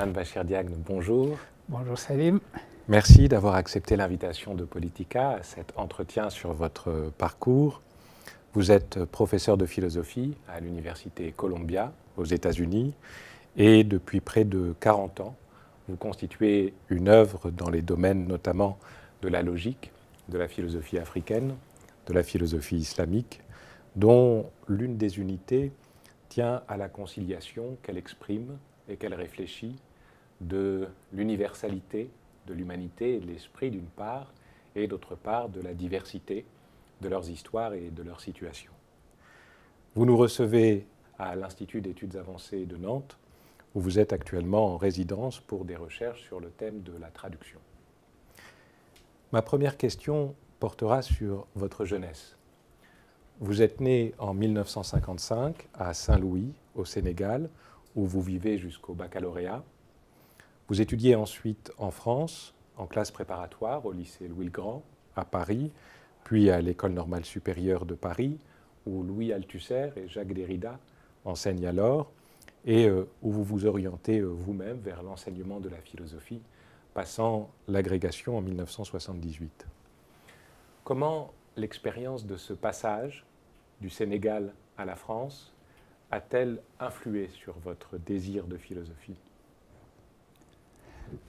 Souleymane Bachir Diagne, bonjour. Bonjour Salim. Merci d'avoir accepté l'invitation de Politica à cet entretien sur votre parcours. Vous êtes professeur de philosophie à l'Université Columbia aux États-Unis et depuis près de 40 ans, vous constituez une œuvre dans les domaines notamment de la logique, de la philosophie africaine, de la philosophie islamique, dont l'une des unités tient à la conciliation qu'elle exprime et qu'elle réfléchit de l'universalité de l'humanité et de l'esprit d'une part, et d'autre part de la diversité de leurs histoires et de leurs situations. Vous nous recevez à l'Institut d'études avancées de Nantes, où vous êtes actuellement en résidence pour des recherches sur le thème de la traduction. Ma première question portera sur votre jeunesse. Vous êtes né en 1955 à Saint-Louis, au Sénégal, où vous vivez jusqu'au baccalauréat. Vous étudiez ensuite en France, en classe préparatoire au lycée Louis-le-Grand, à Paris, puis à l'École normale supérieure de Paris, où Louis Althusser et Jacques Derrida enseignent alors, et où vous vous orientez vous-même vers l'enseignement de la philosophie, passant l'agrégation en 1978. Comment l'expérience de ce passage du Sénégal à la France a-t-elle influé sur votre désir de philosophie ?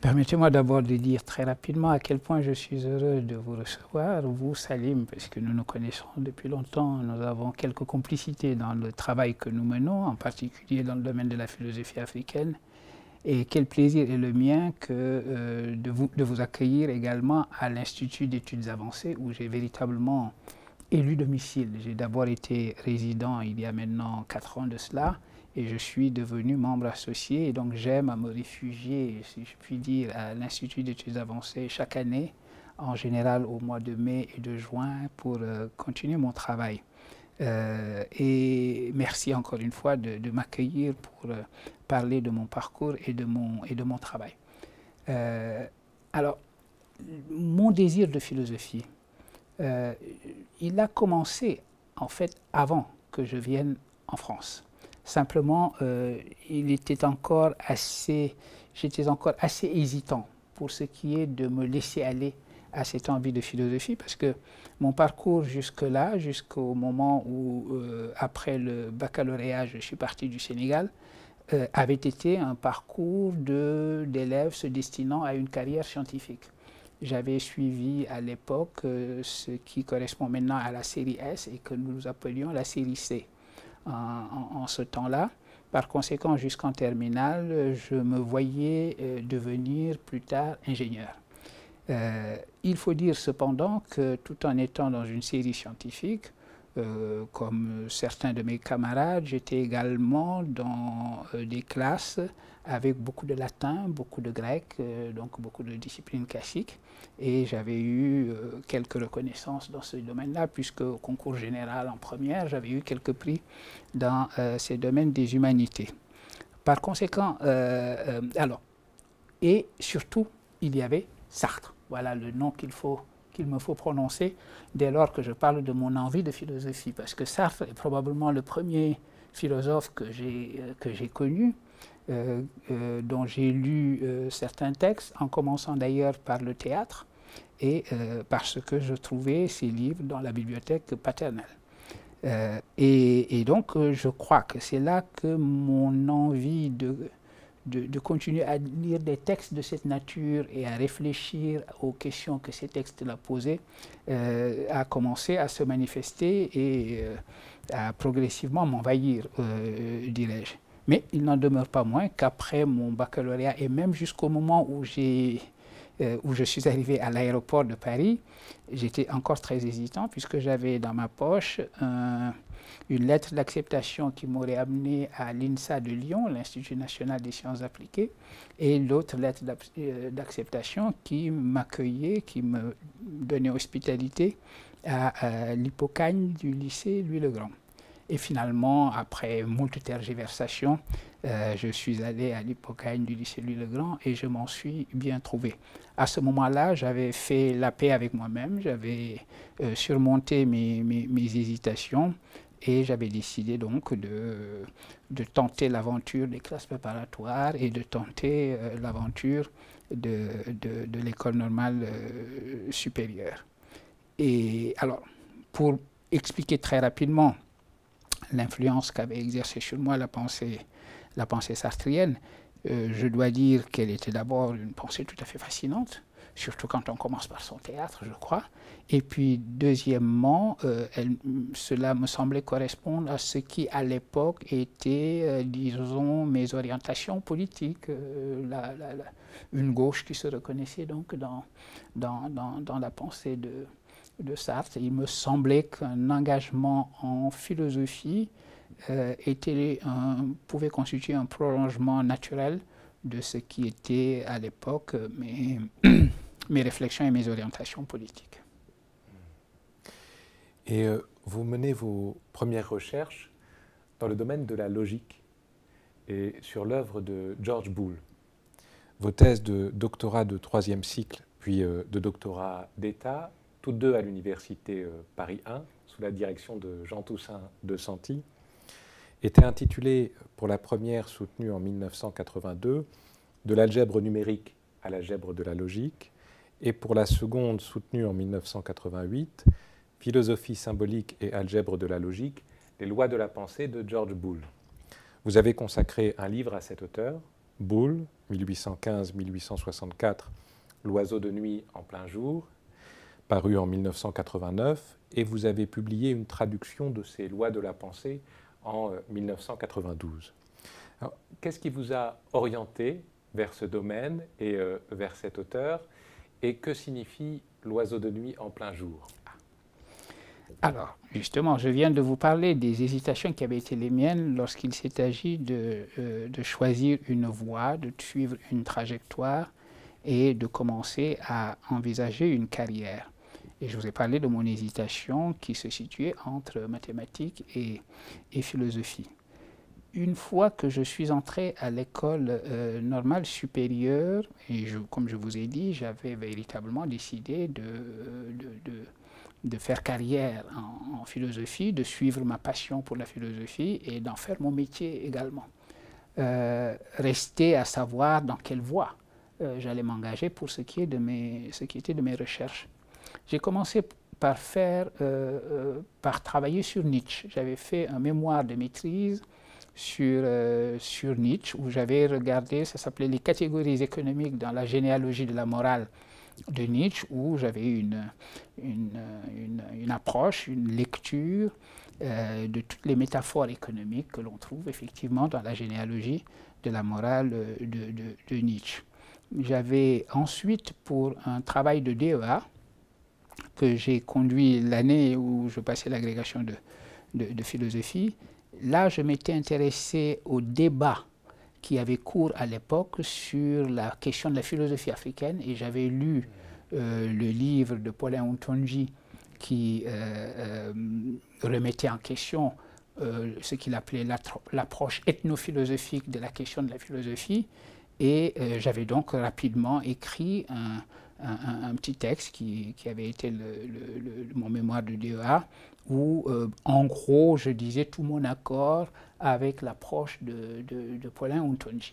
Permettez-moi d'abord de dire très rapidement à quel point je suis heureux de vous recevoir, vous Salim, parce que nous nous connaissons depuis longtemps, nous avons quelques complicités dans le travail que nous menons, en particulier dans le domaine de la philosophie africaine. Et quel plaisir est le mien que de vous accueillir également à l'Institut d'études avancées, où j'ai véritablement élu domicile. J'ai d'abord été résident il y a maintenant 4 ans de cela, et je suis devenu membre associé, et donc j'aime à me réfugier, si je puis dire, à l'Institut d'études avancées chaque année, en général au mois de mai et de juin, pour continuer mon travail. Et merci encore une fois de m'accueillir pour parler de mon parcours et de mon travail. Alors, mon désir de philosophie, il a commencé en fait avant que je vienne en France. Simplement, j'étais encore assez hésitant pour ce qui est de me laisser aller à cette envie de philosophie, parce que mon parcours jusque-là, jusqu'au moment où, après le baccalauréat, je suis parti du Sénégal, avait été un parcours d'élèves se destinant à une carrière scientifique. J'avais suivi à l'époque ce qui correspond maintenant à la série S et que nous appelions la série C. En ce temps-là. Par conséquent, jusqu'en terminale, je me voyais devenir plus tard ingénieur. Il faut dire cependant que tout en étant dans une série scientifique, comme certains de mes camarades, j'étais également dans des classes avec beaucoup de latin, beaucoup de grec, donc beaucoup de disciplines classiques. Et j'avais eu quelques reconnaissances dans ce domaine-là, puisque au concours général en première, j'avais eu quelques prix dans ces domaines des humanités. Par conséquent, et surtout, il y avait Sartre. Voilà le nom qu'il me faut prononcer dès lors que je parle de mon envie de philosophie, parce que Sartre est probablement le premier philosophe que j'ai connu, dont j'ai lu certains textes, en commençant d'ailleurs par le théâtre, et parce que je trouvais ces livres dans la bibliothèque paternelle. Et donc, je crois que c'est là que mon envie de continuer à lire des textes de cette nature et à réfléchir aux questions que ces textes-là posaient a commencé à se manifester et à progressivement m'envahir, dirais-je. Mais il n'en demeure pas moins qu'après mon baccalauréat et même jusqu'au moment où je suis arrivé à l'aéroport de Paris, j'étais encore très hésitant puisque j'avais dans ma poche une lettre d'acceptation qui m'aurait amené à l'INSA de Lyon, l'Institut national des sciences appliquées, et l'autre lettre d'acceptation qui m'accueillait, qui me donnait hospitalité à l'Hippocagne du lycée Louis-le-Grand. Et finalement, après moult tergiversations, je suis allé à l'Hippocagne du lycée Louis-le-Grand et je m'en suis bien trouvé. À ce moment-là, j'avais fait la paix avec moi-même, j'avais surmonté mes hésitations Et j'avais décidé donc de tenter l'aventure des classes préparatoires et de tenter l'aventure de l'école normale supérieure. Et alors, pour expliquer très rapidement l'influence qu'avait exercée sur moi la pensée sartrienne, je dois dire qu'elle était d'abord une pensée tout à fait fascinante, surtout quand on commence par son théâtre, je crois. Et puis, deuxièmement, cela me semblait correspondre à ce qui, à l'époque, était, disons, mes orientations politiques. Une gauche qui se reconnaissait donc dans la pensée de Sartre. Il me semblait qu'un engagement en philosophie pouvait constituer un prolongement naturel de ce qui était à l'époque mes réflexions et mes orientations politiques. Et vous menez vos premières recherches dans le domaine de la logique et sur l'œuvre de George Boole. Vos thèses de doctorat de 3e cycle, puis de doctorat d'État, toutes deux à l'université Paris 1, sous la direction de Jean Toussaint de Santi, étaient intitulées, pour la première soutenue en 1982, de l'algèbre numérique à l'algèbre de la logique, et pour la seconde soutenue en 1988, philosophie symbolique et algèbre de la logique, les lois de la pensée de George Boole. Vous avez consacré un livre à cet auteur, Boole, 1815-1864, L'oiseau de nuit en plein jour, paru en 1989, et vous avez publié une traduction de ces lois de la pensée en 1992. Qu'est-ce qui vous a orienté vers ce domaine et vers cet auteur, et que signifie l'oiseau de nuit en plein jour? Alors, justement, je viens de vous parler des hésitations qui avaient été les miennes lorsqu'il s'est agi de choisir une voie, de suivre une trajectoire et de commencer à envisager une carrière. Et je vous ai parlé de mon hésitation qui se situait entre mathématiques et philosophie. Une fois que je suis entré à l'école normale supérieure, et comme je vous ai dit, j'avais véritablement décidé de faire carrière en philosophie, de suivre ma passion pour la philosophie et d'en faire mon métier également. Restait à savoir dans quelle voie j'allais m'engager pour ce qui était de mes recherches. J'ai commencé par travailler sur Nietzsche. J'avais fait un mémoire de maîtrise sur Nietzsche, où j'avais regardé, ça s'appelait les catégories économiques dans la généalogie de la morale de Nietzsche, où j'avais une approche, une lecture de toutes les métaphores économiques que l'on trouve effectivement dans la généalogie de la morale de Nietzsche. J'avais ensuite, pour un travail de DEA, que j'ai conduit l'année où je passais l'agrégation de philosophie, là je m'étais intéressé au débat qui avait cours à l'époque sur la question de la philosophie africaine, et j'avais lu le livre de Paulin Ontonji qui remettait en question ce qu'il appelait l'approche ethnophilosophique de la question de la philosophie, et j'avais donc rapidement écrit un petit texte qui avait été mon mémoire de DEA, où en gros je disais tout mon accord avec l'approche de Paulin Ontonji.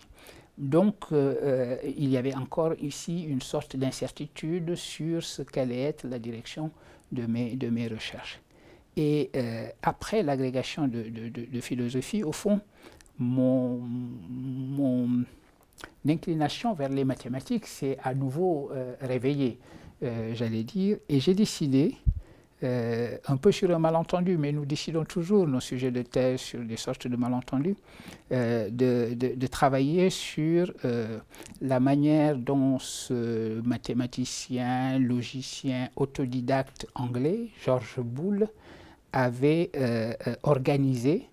Donc il y avait encore ici une sorte d'incertitude sur ce qu'allait être la direction de mes recherches. Et après l'agrégation de philosophie, au fond, mon inclination vers les mathématiques s'est à nouveau réveillée, j'allais dire, et j'ai décidé, un peu sur un malentendu, mais nous décidons toujours nos sujets de thèse sur des sortes de malentendus, de travailler sur la manière dont ce mathématicien, logicien, autodidacte anglais, George Boole, avait organisé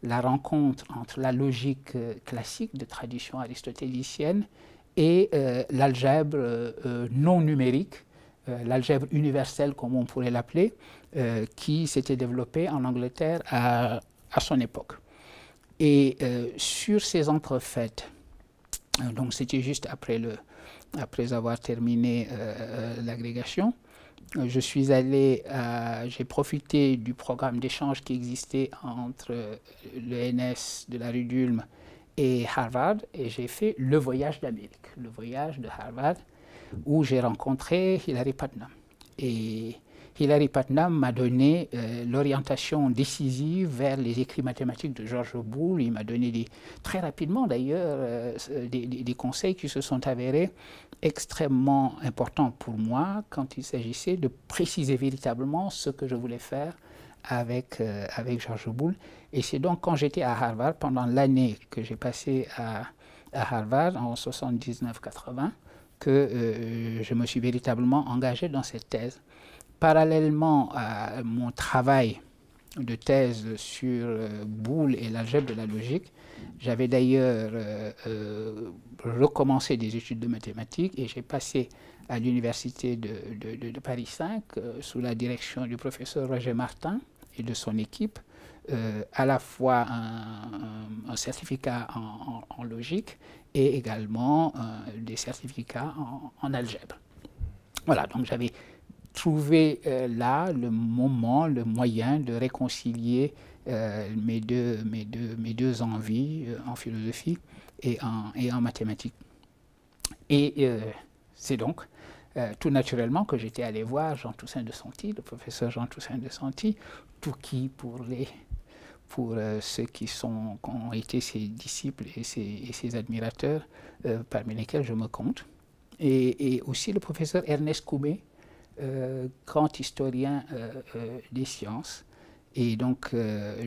la rencontre entre la logique classique de tradition aristotélicienne et l'algèbre non numérique, l'algèbre universelle comme on pourrait l'appeler, qui s'était développée en Angleterre à son époque. Et sur ces entrefaites, donc c'était juste après avoir terminé l'agrégation, je suis allé, j'ai profité du programme d'échange qui existait entre l'ENS de la rue d'Ulm et Harvard, et j'ai fait le voyage d'Amérique, le voyage de Harvard, où j'ai rencontré Hilary Putnam. Et Hilary Putnam m'a donné l'orientation décisive vers les écrits mathématiques de George Boole. Il m'a donné très rapidement d'ailleurs des conseils qui se sont avérés extrêmement importants pour moi quand il s'agissait de préciser véritablement ce que je voulais faire avec George Boole. Et c'est donc quand j'étais à Harvard, pendant l'année que j'ai passée à Harvard en 79-80, que je me suis véritablement engagé dans cette thèse. Parallèlement à mon travail de thèse sur Boole et l'algèbre de la logique, j'avais d'ailleurs recommencé des études de mathématiques et j'ai passé à l'université de Paris 5 sous la direction du professeur Roger Martin et de son équipe, à la fois un certificat en logique et également des certificats en algèbre. Voilà, donc j'avais trouvé là le moment, le moyen de réconcilier mes deux envies en philosophie et en mathématiques. Et c'est donc tout naturellement que j'étais allé voir Jean Toussaint de Santi, le professeur Jean Toussaint de Santi, tout qui pour ceux qui ont été ses disciples et ses admirateurs, parmi lesquels je me compte, et aussi le professeur Ernest Koumé, grand historien des sciences, et donc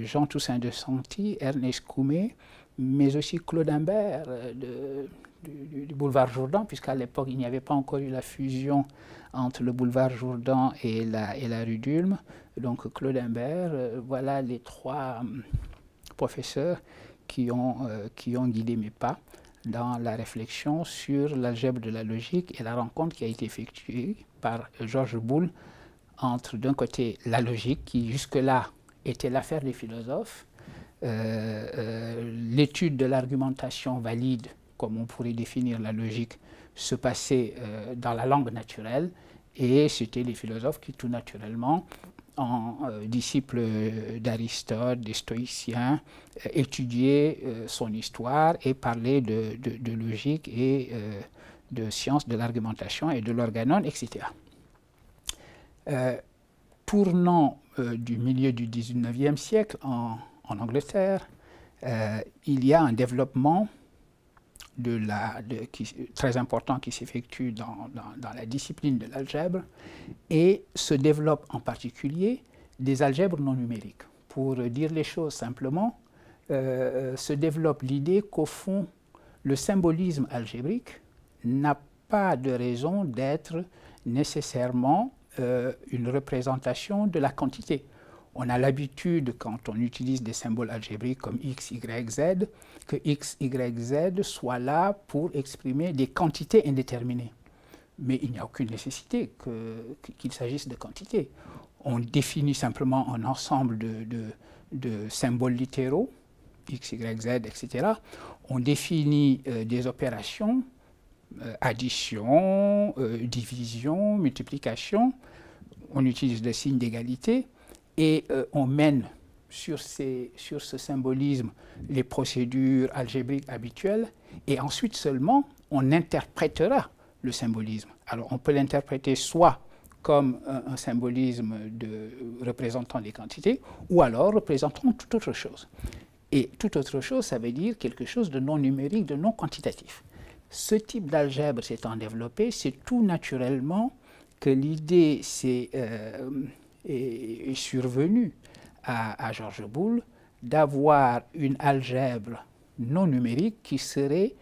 Jean Toussaint de Santi, Ernest Koumé, mais aussi Claude Imbert du boulevard Jourdan, puisqu'à l'époque il n'y avait pas encore eu la fusion entre le boulevard Jourdan et la rue d'Ulm. Donc Claude Imbert, voilà les trois professeurs qui ont guidé mes pas dans la réflexion sur l'algèbre de la logique et la rencontre qui a été effectuée par George Boole entre d'un côté la logique qui jusque-là était l'affaire des philosophes, l'étude de l'argumentation valide, comme on pourrait définir la logique, se passait dans la langue naturelle et c'était les philosophes qui tout naturellement, en disciples d'Aristote, des stoïciens, étudiaient son histoire et parlaient de logique et de science de l'argumentation et de l'organon, etc. Tournant du milieu du XIXe siècle en Angleterre, il y a un développement très important qui s'effectue dans la discipline de l'algèbre et se développe en particulier des algèbres non numériques. Pour dire les choses simplement, se développe l'idée qu'au fond, le symbolisme algébrique n'a pas de raison d'être nécessairement une représentation de la quantité. On a l'habitude, quand on utilise des symboles algébriques comme x, y, z, que x, y, z soient là pour exprimer des quantités indéterminées. Mais il n'y a aucune nécessité qu'il s'agisse de quantités. On définit simplement un ensemble de symboles littéraux, x, y, z, etc. On définit des opérations, addition, division, multiplication. On utilise le signe d'égalité. Et on mène sur ce symbolisme les procédures algébriques habituelles et ensuite seulement on interprétera le symbolisme. Alors on peut l'interpréter soit comme un symbolisme représentant des quantités ou alors représentant toute autre chose. Et toute autre chose, ça veut dire quelque chose de non numérique, de non quantitatif. Ce type d'algèbre s'étant développé, c'est tout naturellement que l'idée est survenu à George Boole d'avoir une algèbre non numérique qui serait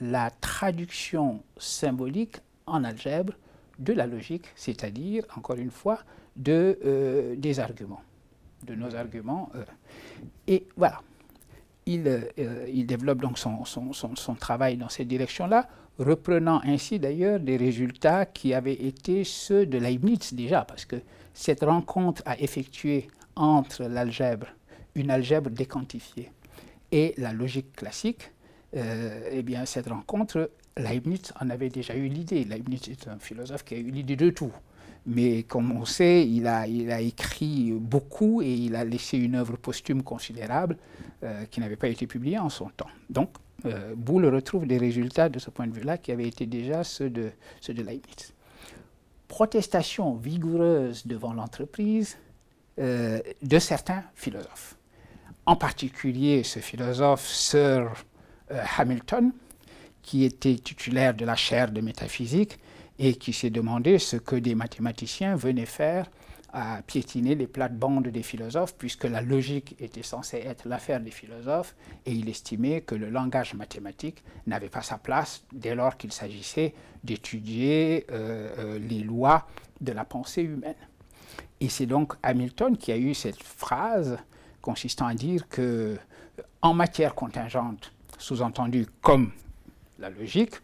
la traduction symbolique en algèbre de la logique, c'est-à-dire, encore une fois, des arguments, de nos arguments. Et voilà, il développe donc son travail dans cette direction-là, reprenant ainsi d'ailleurs des résultats qui avaient été ceux de Leibniz déjà, parce que cette rencontre a effectué entre l'algèbre, une algèbre déquantifiée, et la logique classique, eh bien cette rencontre, Leibniz en avait déjà eu l'idée. Leibniz est un philosophe qui a eu l'idée de tout. Mais comme on sait, il a écrit beaucoup et il a laissé une œuvre posthume considérable qui n'avait pas été publiée en son temps. Donc, Boole retrouve des résultats de ce point de vue-là qui avaient été déjà ceux de Leibniz. Protestation vigoureuse devant l'entreprise de certains philosophes. En particulier ce philosophe Sir Hamilton, qui était titulaire de la chaire de métaphysique et qui s'est demandé ce que des mathématiciens venaient faire à piétiner les plates-bandes des philosophes, puisque la logique était censée être l'affaire des philosophes, et il estimait que le langage mathématique n'avait pas sa place dès lors qu'il s'agissait d'étudier les lois de la pensée humaine. Et c'est donc Hamilton qui a eu cette phrase consistant à dire que, en matière contingente, sous-entendu comme la logique,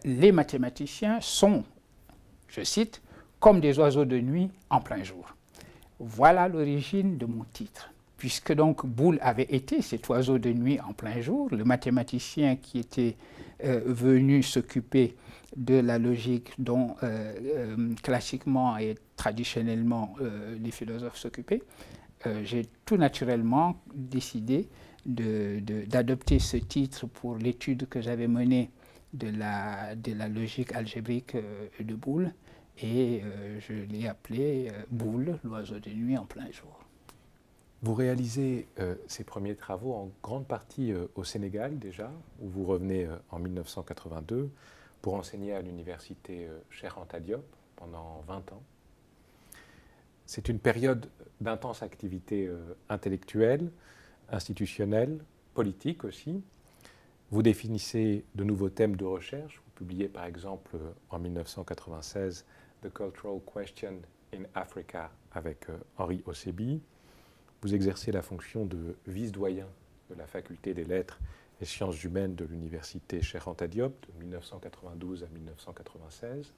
les mathématiciens sont, je cite, comme des oiseaux de nuit en plein jour. Voilà l'origine de mon titre, puisque donc Boole avait été cet oiseau de nuit en plein jour, le mathématicien qui était venu s'occuper de la logique dont classiquement et traditionnellement les philosophes s'occupaient. J'ai tout naturellement décidé d'adopter ce titre pour l'étude que j'avais menée de la logique algébrique de Boole, et je l'ai appelé Boole, l'oiseau de nuit en plein jour. Vous réalisez ces premiers travaux en grande partie au Sénégal déjà, où vous revenez en 1982 pour enseigner à l'université Cheikh Anta Diop pendant 20 ans. C'est une période d'intense activité intellectuelle, institutionnelle, politique aussi. Vous définissez de nouveaux thèmes de recherche. Vous publiez par exemple en 1996 The Cultural Question in Africa avec Henri Ossébi. Vous exercez la fonction de vice-doyen de la faculté des lettres et sciences humaines de l'université Cheikh Anta Diop de 1992 à 1996.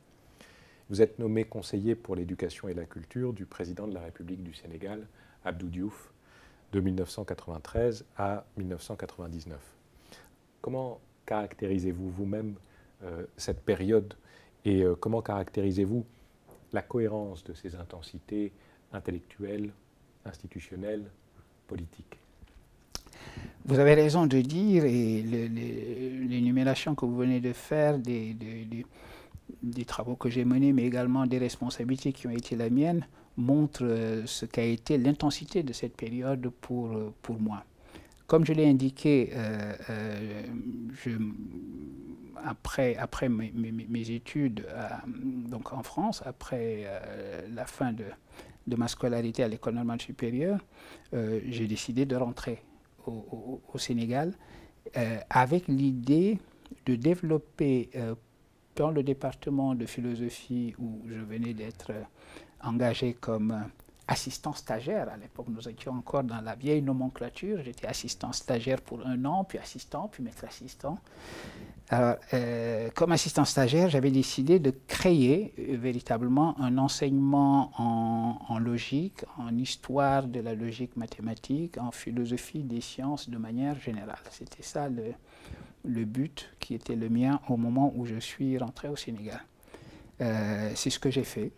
Vous êtes nommé conseiller pour l'éducation et la culture du président de la République du Sénégal, Abdou Diouf, de 1993 à 1999. Comment caractérisez-vous vous-même cette période et comment caractérisez-vous la cohérence de ces intensités intellectuelles, institutionnelles, politiques? Vous avez raison de dire, et l'énumération que vous venez de faire des travaux que j'ai menés, mais également des responsabilités qui ont été la mienne, montre ce qu'a été l'intensité de cette période pour moi. Comme je l'ai indiqué, après mes études donc en France, après la fin de ma scolarité à l'École normale supérieure, j'ai décidé de rentrer au Sénégal avec l'idée de développer dans le département de philosophie où je venais d'être engagé comme assistant stagiaire. À l'époque, nous étions encore dans la vieille nomenclature. J'étais assistant stagiaire pour 1 an, puis assistant, puis maître assistant. Alors, comme assistant stagiaire, j'avais décidé de créer véritablement un enseignement en logique, en histoire de la logique mathématique, en philosophie des sciences de manière générale. C'était ça le but qui était le mien au moment où je suis rentré au Sénégal. C'est ce que j'ai fait.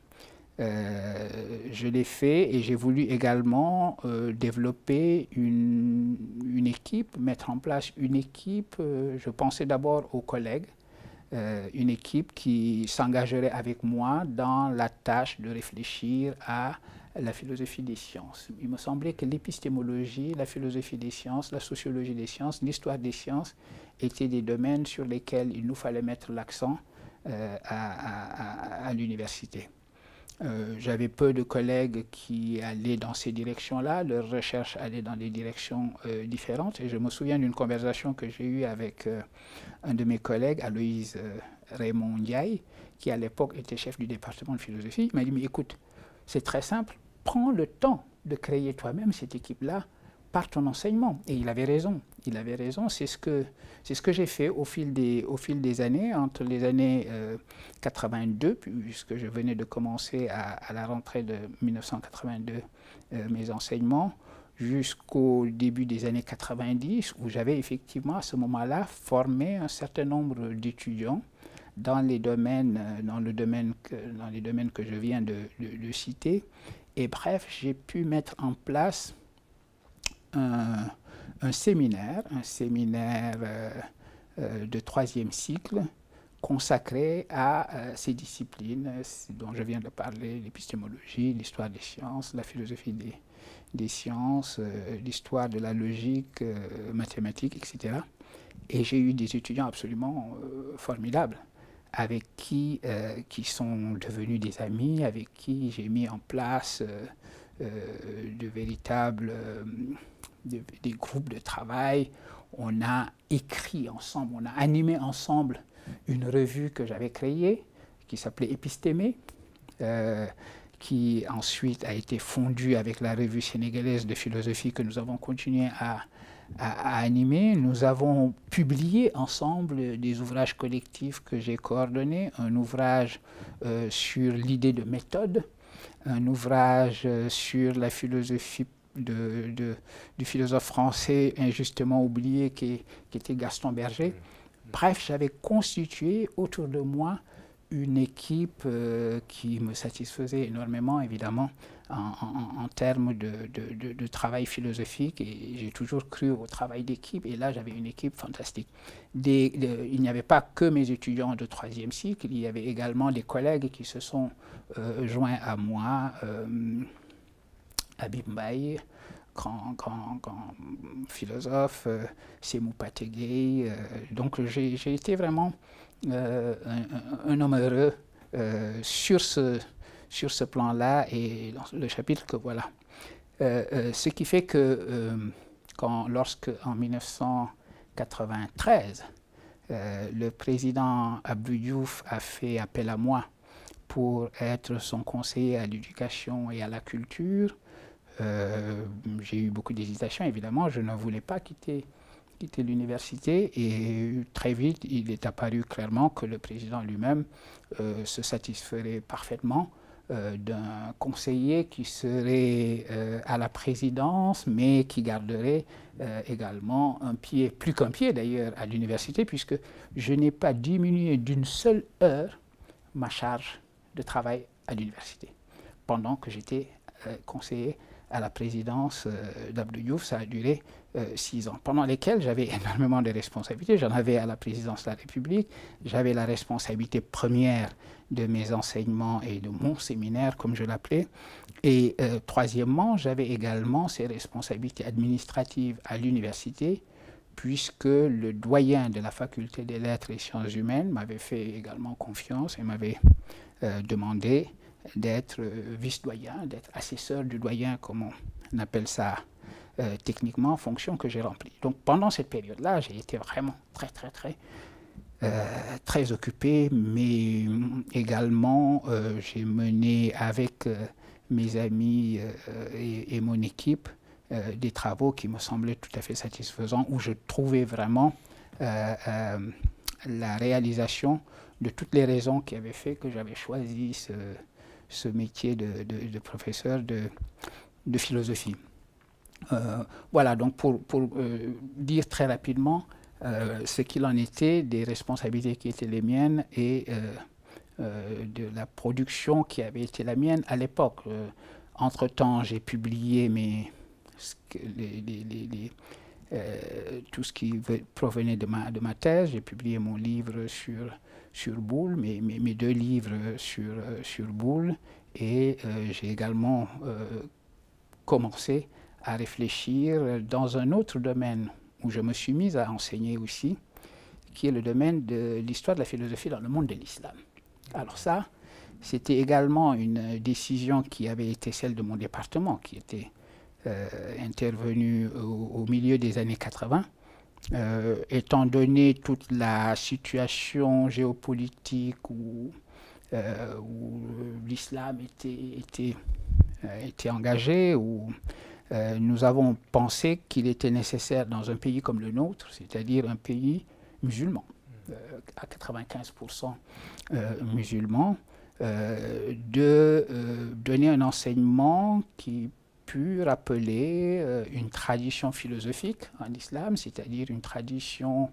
Je l'ai fait et j'ai voulu également développer une équipe, mettre en place une équipe. Je pensais d'abord aux collègues, une équipe qui s'engagerait avec moi dans la tâche de réfléchir à la philosophie des sciences. Il me semblait que l'épistémologie, la philosophie des sciences, la sociologie des sciences, l'histoire des sciences étaient des domaines sur lesquels il nous fallait mettre l'accent à l'université. J'avais peu de collègues qui allaient dans ces directions-là, leurs recherches allaient dans des directions différentes. Et je me souviens d'une conversation que j'ai eue avec un de mes collègues, Aloïse Raymond Ndiaye, qui à l'époque était chef du département de philosophie. Il m'a dit, mais écoute, c'est très simple, prends le temps de créer toi-même cette équipe-là par ton enseignement. Et il avait raison. Il avait raison. C'est ce que j'ai fait au fil des années, entre les années 82, puisque je venais de commencer à la rentrée de 1982 mes enseignements, jusqu'au début des années 90, où j'avais effectivement à ce moment-là formé un certain nombre d'étudiants dans les domaines, dans les domaines que je viens de citer. Et bref, j'ai pu mettre en place un séminaire de 3e cycle consacré à ces disciplines dont je viens de parler, l'épistémologie, l'histoire des sciences, la philosophie des sciences, l'histoire de la logique, mathématiques, etc. Et j'ai eu des étudiants absolument formidables, avec qui sont devenus des amis, avec qui j'ai mis en place de véritables des groupes de travail. On a écrit ensemble, on a animé ensemble une revue que j'avais créée, qui s'appelait Épistémé, qui ensuite a été fondue avec la revue sénégalaise de philosophie que nous avons continué à animer. Nous avons publié ensemble des ouvrages collectifs que j'ai coordonnés, un ouvrage sur l'idée de méthode, un ouvrage sur la philosophie du philosophe français injustement oublié qui était Gaston Berger. Bref, j'avais constitué autour de moi une équipe qui me satisfaisait énormément, évidemment, en termes de travail philosophique. Et j'ai toujours cru au travail d'équipe. Et là, j'avais une équipe fantastique. Il n'y avait pas que mes étudiants de 3e cycle, il y avait également des collègues qui se sont joints à moi. Habib Mbaye, grand philosophe, Sémou Pategui. Donc j'ai été vraiment un homme heureux sur ce plan-là et dans le chapitre que voilà. Ce qui fait que lorsque en 1993, le président Abdou Diouf a fait appel à moi pour être son conseiller à l'éducation et à la culture, j'ai eu beaucoup d'hésitation, évidemment. Je ne voulais pas quitter l'université et très vite, il est apparu clairement que le président lui-même se satisferait parfaitement d'un conseiller qui serait à la présidence, mais qui garderait également un pied, plus qu'un pied d'ailleurs, à l'université, puisque je n'ai pas diminué d'une seule heure ma charge de travail à l'université pendant que j'étais conseiller à la présidence d'Abdou Diouf. Ça a duré 6 ans, pendant lesquels j'avais énormément de responsabilités. J'en avais à la présidence de la République, j'avais la responsabilité première de mes enseignements et de mon séminaire, comme je l'appelais. Et troisièmement, j'avais également ces responsabilités administratives à l'université, puisque le doyen de la faculté des lettres et sciences humaines m'avait fait également confiance et m'avait demandé d'être vice-doyen, d'être assesseur du doyen, comme on appelle ça techniquement, fonction que j'ai remplie. Donc pendant cette période-là, j'ai été vraiment très occupé, mais également j'ai mené avec mes amis et mon équipe des travaux qui me semblaient tout à fait satisfaisants, où je trouvais vraiment la réalisation de toutes les raisons qui avaient fait que j'avais choisi ce métier de professeur de philosophie. Voilà, donc pour dire très rapidement ce qu'il en était des responsabilités qui étaient les miennes et de la production qui avait été la mienne à l'époque. Entre-temps, j'ai publié tout ce qui provenait de ma thèse. J'ai publié mon livre sur Boulle, mes 2 livres sur Boulle, et j'ai également commencé à réfléchir dans un autre domaine où je me suis mis à enseigner aussi, qui est le domaine de l'histoire de la philosophie dans le monde de l'islam. Alors ça, c'était également une décision qui avait été celle de mon département, qui était intervenue au milieu des années 80. Étant donné toute la situation géopolitique où l'islam était engagé, où nous avons pensé qu'il était nécessaire dans un pays comme le nôtre, c'est-à-dire un pays musulman, à 95% musulman, de donner un enseignement qui pu rappeler une tradition philosophique en islam, c'est-à-dire une tradition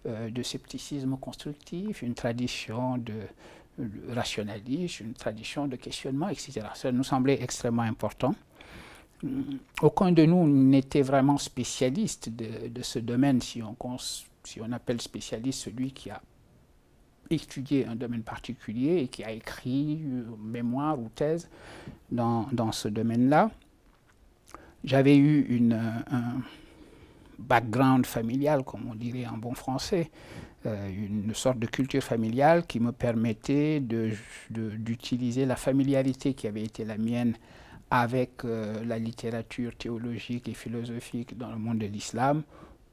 de scepticisme constructif, une tradition de rationalisme, une tradition de questionnement, etc. Ça nous semblait extrêmement important. Aucun de nous n'était vraiment spécialiste de ce domaine, si on appelle spécialiste celui qui a étudié un domaine particulier et qui a écrit mémoire ou thèse dans ce domaine-là. J'avais eu un background familial, comme on dirait en bon français, une sorte de culture familiale qui me permettait d'utiliser la familiarité qui avait été la mienne avec la littérature théologique et philosophique dans le monde de l'islam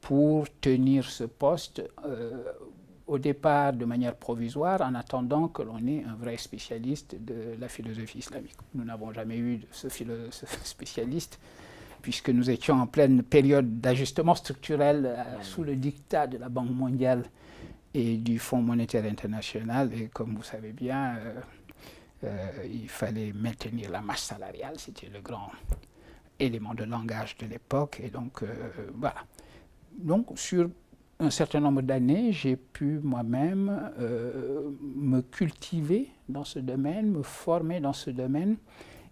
pour tenir ce poste au départ de manière provisoire en attendant que l'on ait un vrai spécialiste de la philosophie islamique. Nous n'avons jamais eu ce spécialiste puisque nous étions en pleine période d'ajustement structurel sous le diktat de la Banque mondiale et du Fonds monétaire international. Et comme vous savez bien, il fallait maintenir la masse salariale, c'était le grand élément de langage de l'époque. Et donc, voilà. Donc, sur un certain nombre d'années, j'ai pu moi-même me cultiver dans ce domaine, me former dans ce domaine.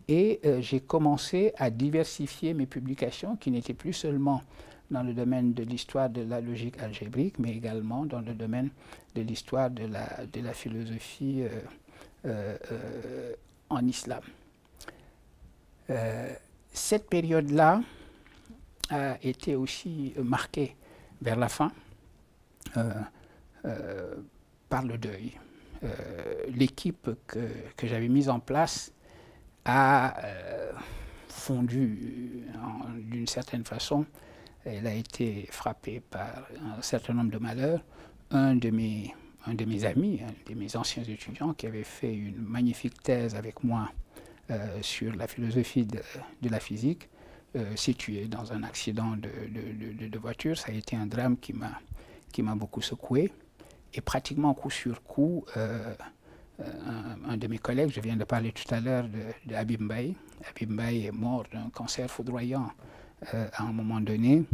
Et j'ai commencé à diversifier mes publications qui n'étaient plus seulement dans le domaine de l'histoire de la logique algébrique, mais également dans le domaine de l'histoire de la philosophie en islam. Cette période-là a été aussi marquée vers la fin par le deuil. L'équipe que j'avais mise en place a fondu d'une certaine façon. Elle a été frappée par un certain nombre de malheurs. Un de mes amis, un de mes anciens étudiants qui avait fait une magnifique thèse avec moi sur la philosophie de la physique, s'est tué dans un accident de voiture. Ça a été un drame qui m'a beaucoup secoué. Et pratiquement coup sur coup, un de mes collègues, je viens de parler tout à l'heure de Habib Mbaye. Habib Mbaye est mort d'un cancer foudroyant à un moment donné.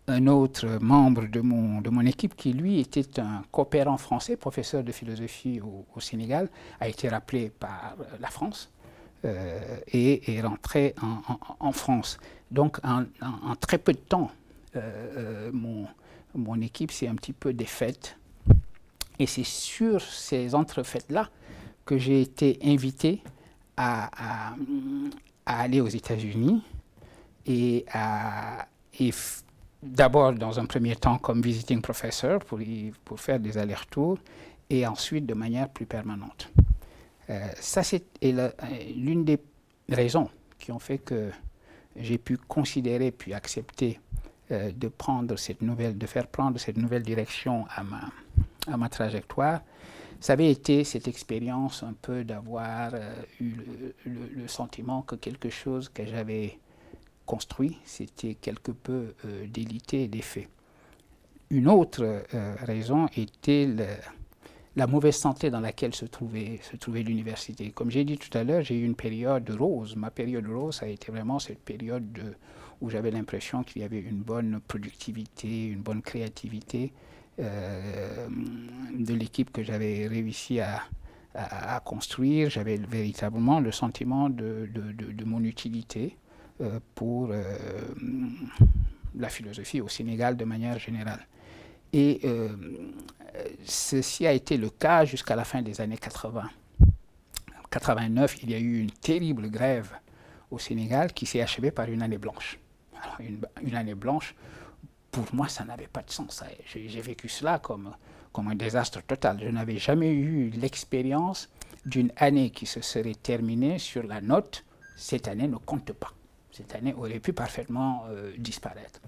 Un autre membre de mon équipe, qui lui était un coopérant français, professeur de philosophie au Sénégal, a été rappelé par la France et est rentré en France. Donc en très peu de temps, mon équipe s'est un petit peu défaite. Et c'est sur ces entrefaites-là que j'ai été invité à aller aux États-Unis et d'abord dans un premier temps comme visiting professor pour faire des allers-retours et ensuite de manière plus permanente. Ça, c'est l'une des raisons qui ont fait que j'ai pu considérer puis accepter de faire prendre cette nouvelle direction à ma trajectoire. Ça avait été cette expérience un peu d'avoir eu le sentiment que quelque chose que j'avais construit, c'était quelque peu délité et défait. Une autre raison était la mauvaise santé dans laquelle se trouvait l'université. Comme j'ai dit tout à l'heure, j'ai eu une période rose. Ma période rose, ça a été vraiment cette période où j'avais l'impression qu'il y avait une bonne productivité, une bonne créativité de l'équipe que j'avais réussi à construire. J'avais véritablement le sentiment de mon utilité pour la philosophie au Sénégal de manière générale. Et ceci a été le cas jusqu'à la fin des années 80. En 89, il y a eu une terrible grève au Sénégal qui s'est achevée par une année blanche. Alors, une année blanche, pour moi, ça n'avait pas de sens. J'ai vécu cela comme un désastre total. Je n'avais jamais eu l'expérience d'une année qui se serait terminée sur la note « cette année ne compte pas ». Cette année aurait pu parfaitement disparaître.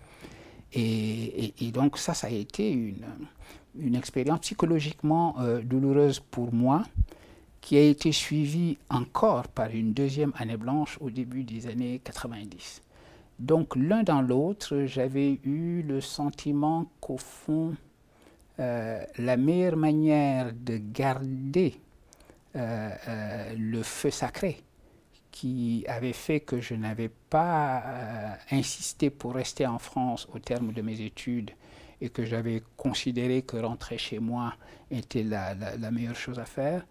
Et donc ça a été une expérience psychologiquement douloureuse pour moi, qui a été suivie encore par une deuxième année blanche au début des années 90. Donc l'un dans l'autre, j'avais eu le sentiment qu'au fond, la meilleure manière de garder le feu sacré qui avait fait que je n'avais pas insisté pour rester en France au terme de mes études et que j'avais considéré que rentrer chez moi était la meilleure chose à faire,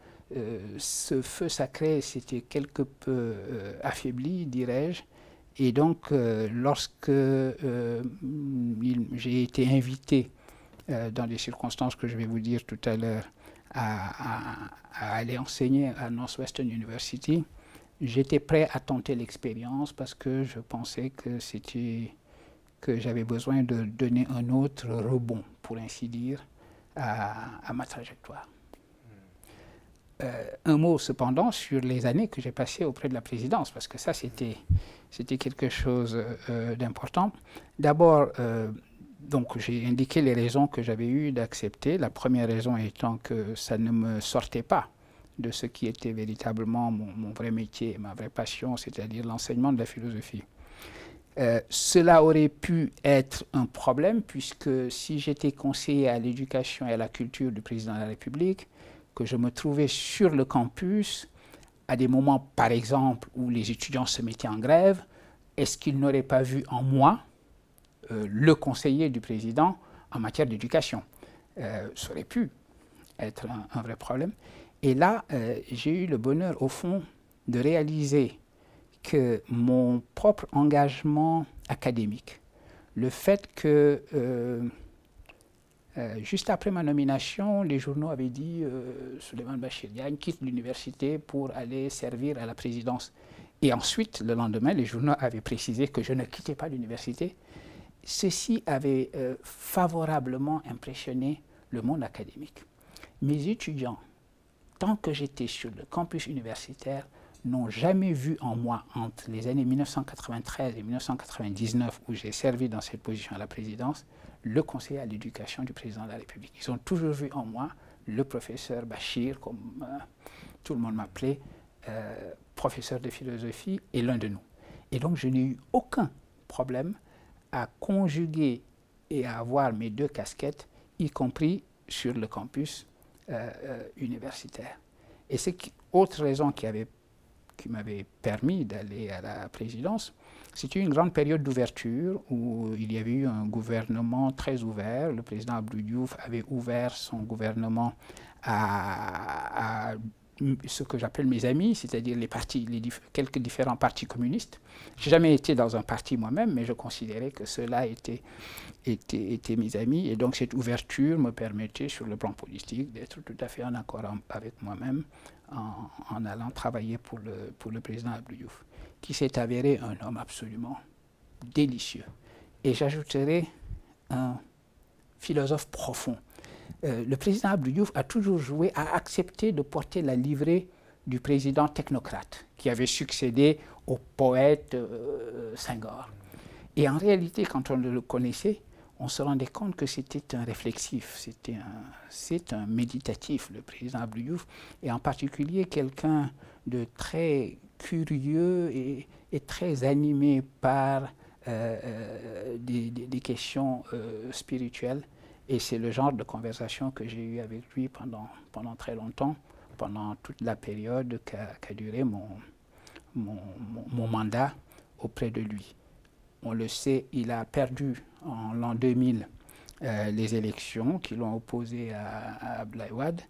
ce feu sacré s'était quelque peu affaibli, dirais-je. Et donc, lorsque j'ai été invité, dans des circonstances que je vais vous dire tout à l'heure, à aller enseigner à Northwestern University, j'étais prêt à tenter l'expérience parce que je pensais que j'avais besoin de donner un autre rebond, pour ainsi dire, à ma trajectoire. Un mot cependant sur les années que j'ai passées auprès de la présidence, parce que ça c'était quelque chose d'important. D'abord, donc j'ai indiqué les raisons que j'avais eues d'accepter. La première raison étant que ça ne me sortait pas de ce qui était véritablement mon vrai métier, ma vraie passion, c'est-à-dire l'enseignement de la philosophie. Cela aurait pu être un problème, puisque si j'étais conseiller à l'éducation et à la culture du président de la République, que je me trouvais sur le campus, à des moments, par exemple, où les étudiants se mettaient en grève, est-ce qu'ils n'auraient pas vu en moi le conseiller du président en matière d'éducation? Ça aurait pu être un vrai problème. Et là, j'ai eu le bonheur, au fond, de réaliser que mon propre engagement académique, le fait que juste après ma nomination, les journaux avaient dit Souleymane Bachir Diagne quitte l'université pour aller servir à la présidence. Et ensuite, le lendemain, les journaux avaient précisé que je ne quittais pas l'université. Ceci avait favorablement impressionné le monde académique. Mes étudiants, tant que j'étais sur le campus universitaire, n'ont jamais vu en moi, entre les années 1993 et 1999, où j'ai servi dans cette position à la présidence, le conseiller à l'éducation du président de la République. Ils ont toujours vu en moi le professeur Bachir, comme tout le monde m'appelait, professeur de philosophie, et l'un de nous. Et donc, je n'ai eu aucun problème à conjuguer et à avoir mes deux casquettes, y compris sur le campus universitaire. Et c'est autre raison qui m'avait permis d'aller à la présidence. C'était une grande période d'ouverture où il y avait eu un gouvernement très ouvert. Le président Abdou Diouf avait ouvert son gouvernement à ce que j'appelle mes amis, c'est-à-dire quelques différents partis communistes. Je n'ai jamais été dans un parti moi-même, mais je considérais que ceux-là étaient mes amis. Et donc cette ouverture me permettait, sur le plan politique, d'être tout à fait en accord avec moi-même en allant travailler pour le président Abdou Diouf, qui s'est avéré un homme absolument délicieux. Et j'ajouterai un philosophe profond. Le président Abdou Diouf a toujours accepté de porter la livrée du président technocrate, qui avait succédé au poète Senghor. Et en réalité, quand on le connaissait, on se rendait compte que c'était un réflexif, c'est un méditatif, le président Abdou Diouf, et en particulier quelqu'un de très curieux et très animé par des questions spirituelles. Et c'est le genre de conversation que j'ai eu avec lui pendant très longtemps, pendant toute la période qu'a duré mon mandat auprès de lui. On le sait, il a perdu en l'an 2000 les élections qui l'ont opposé à Abdoulaye Wade.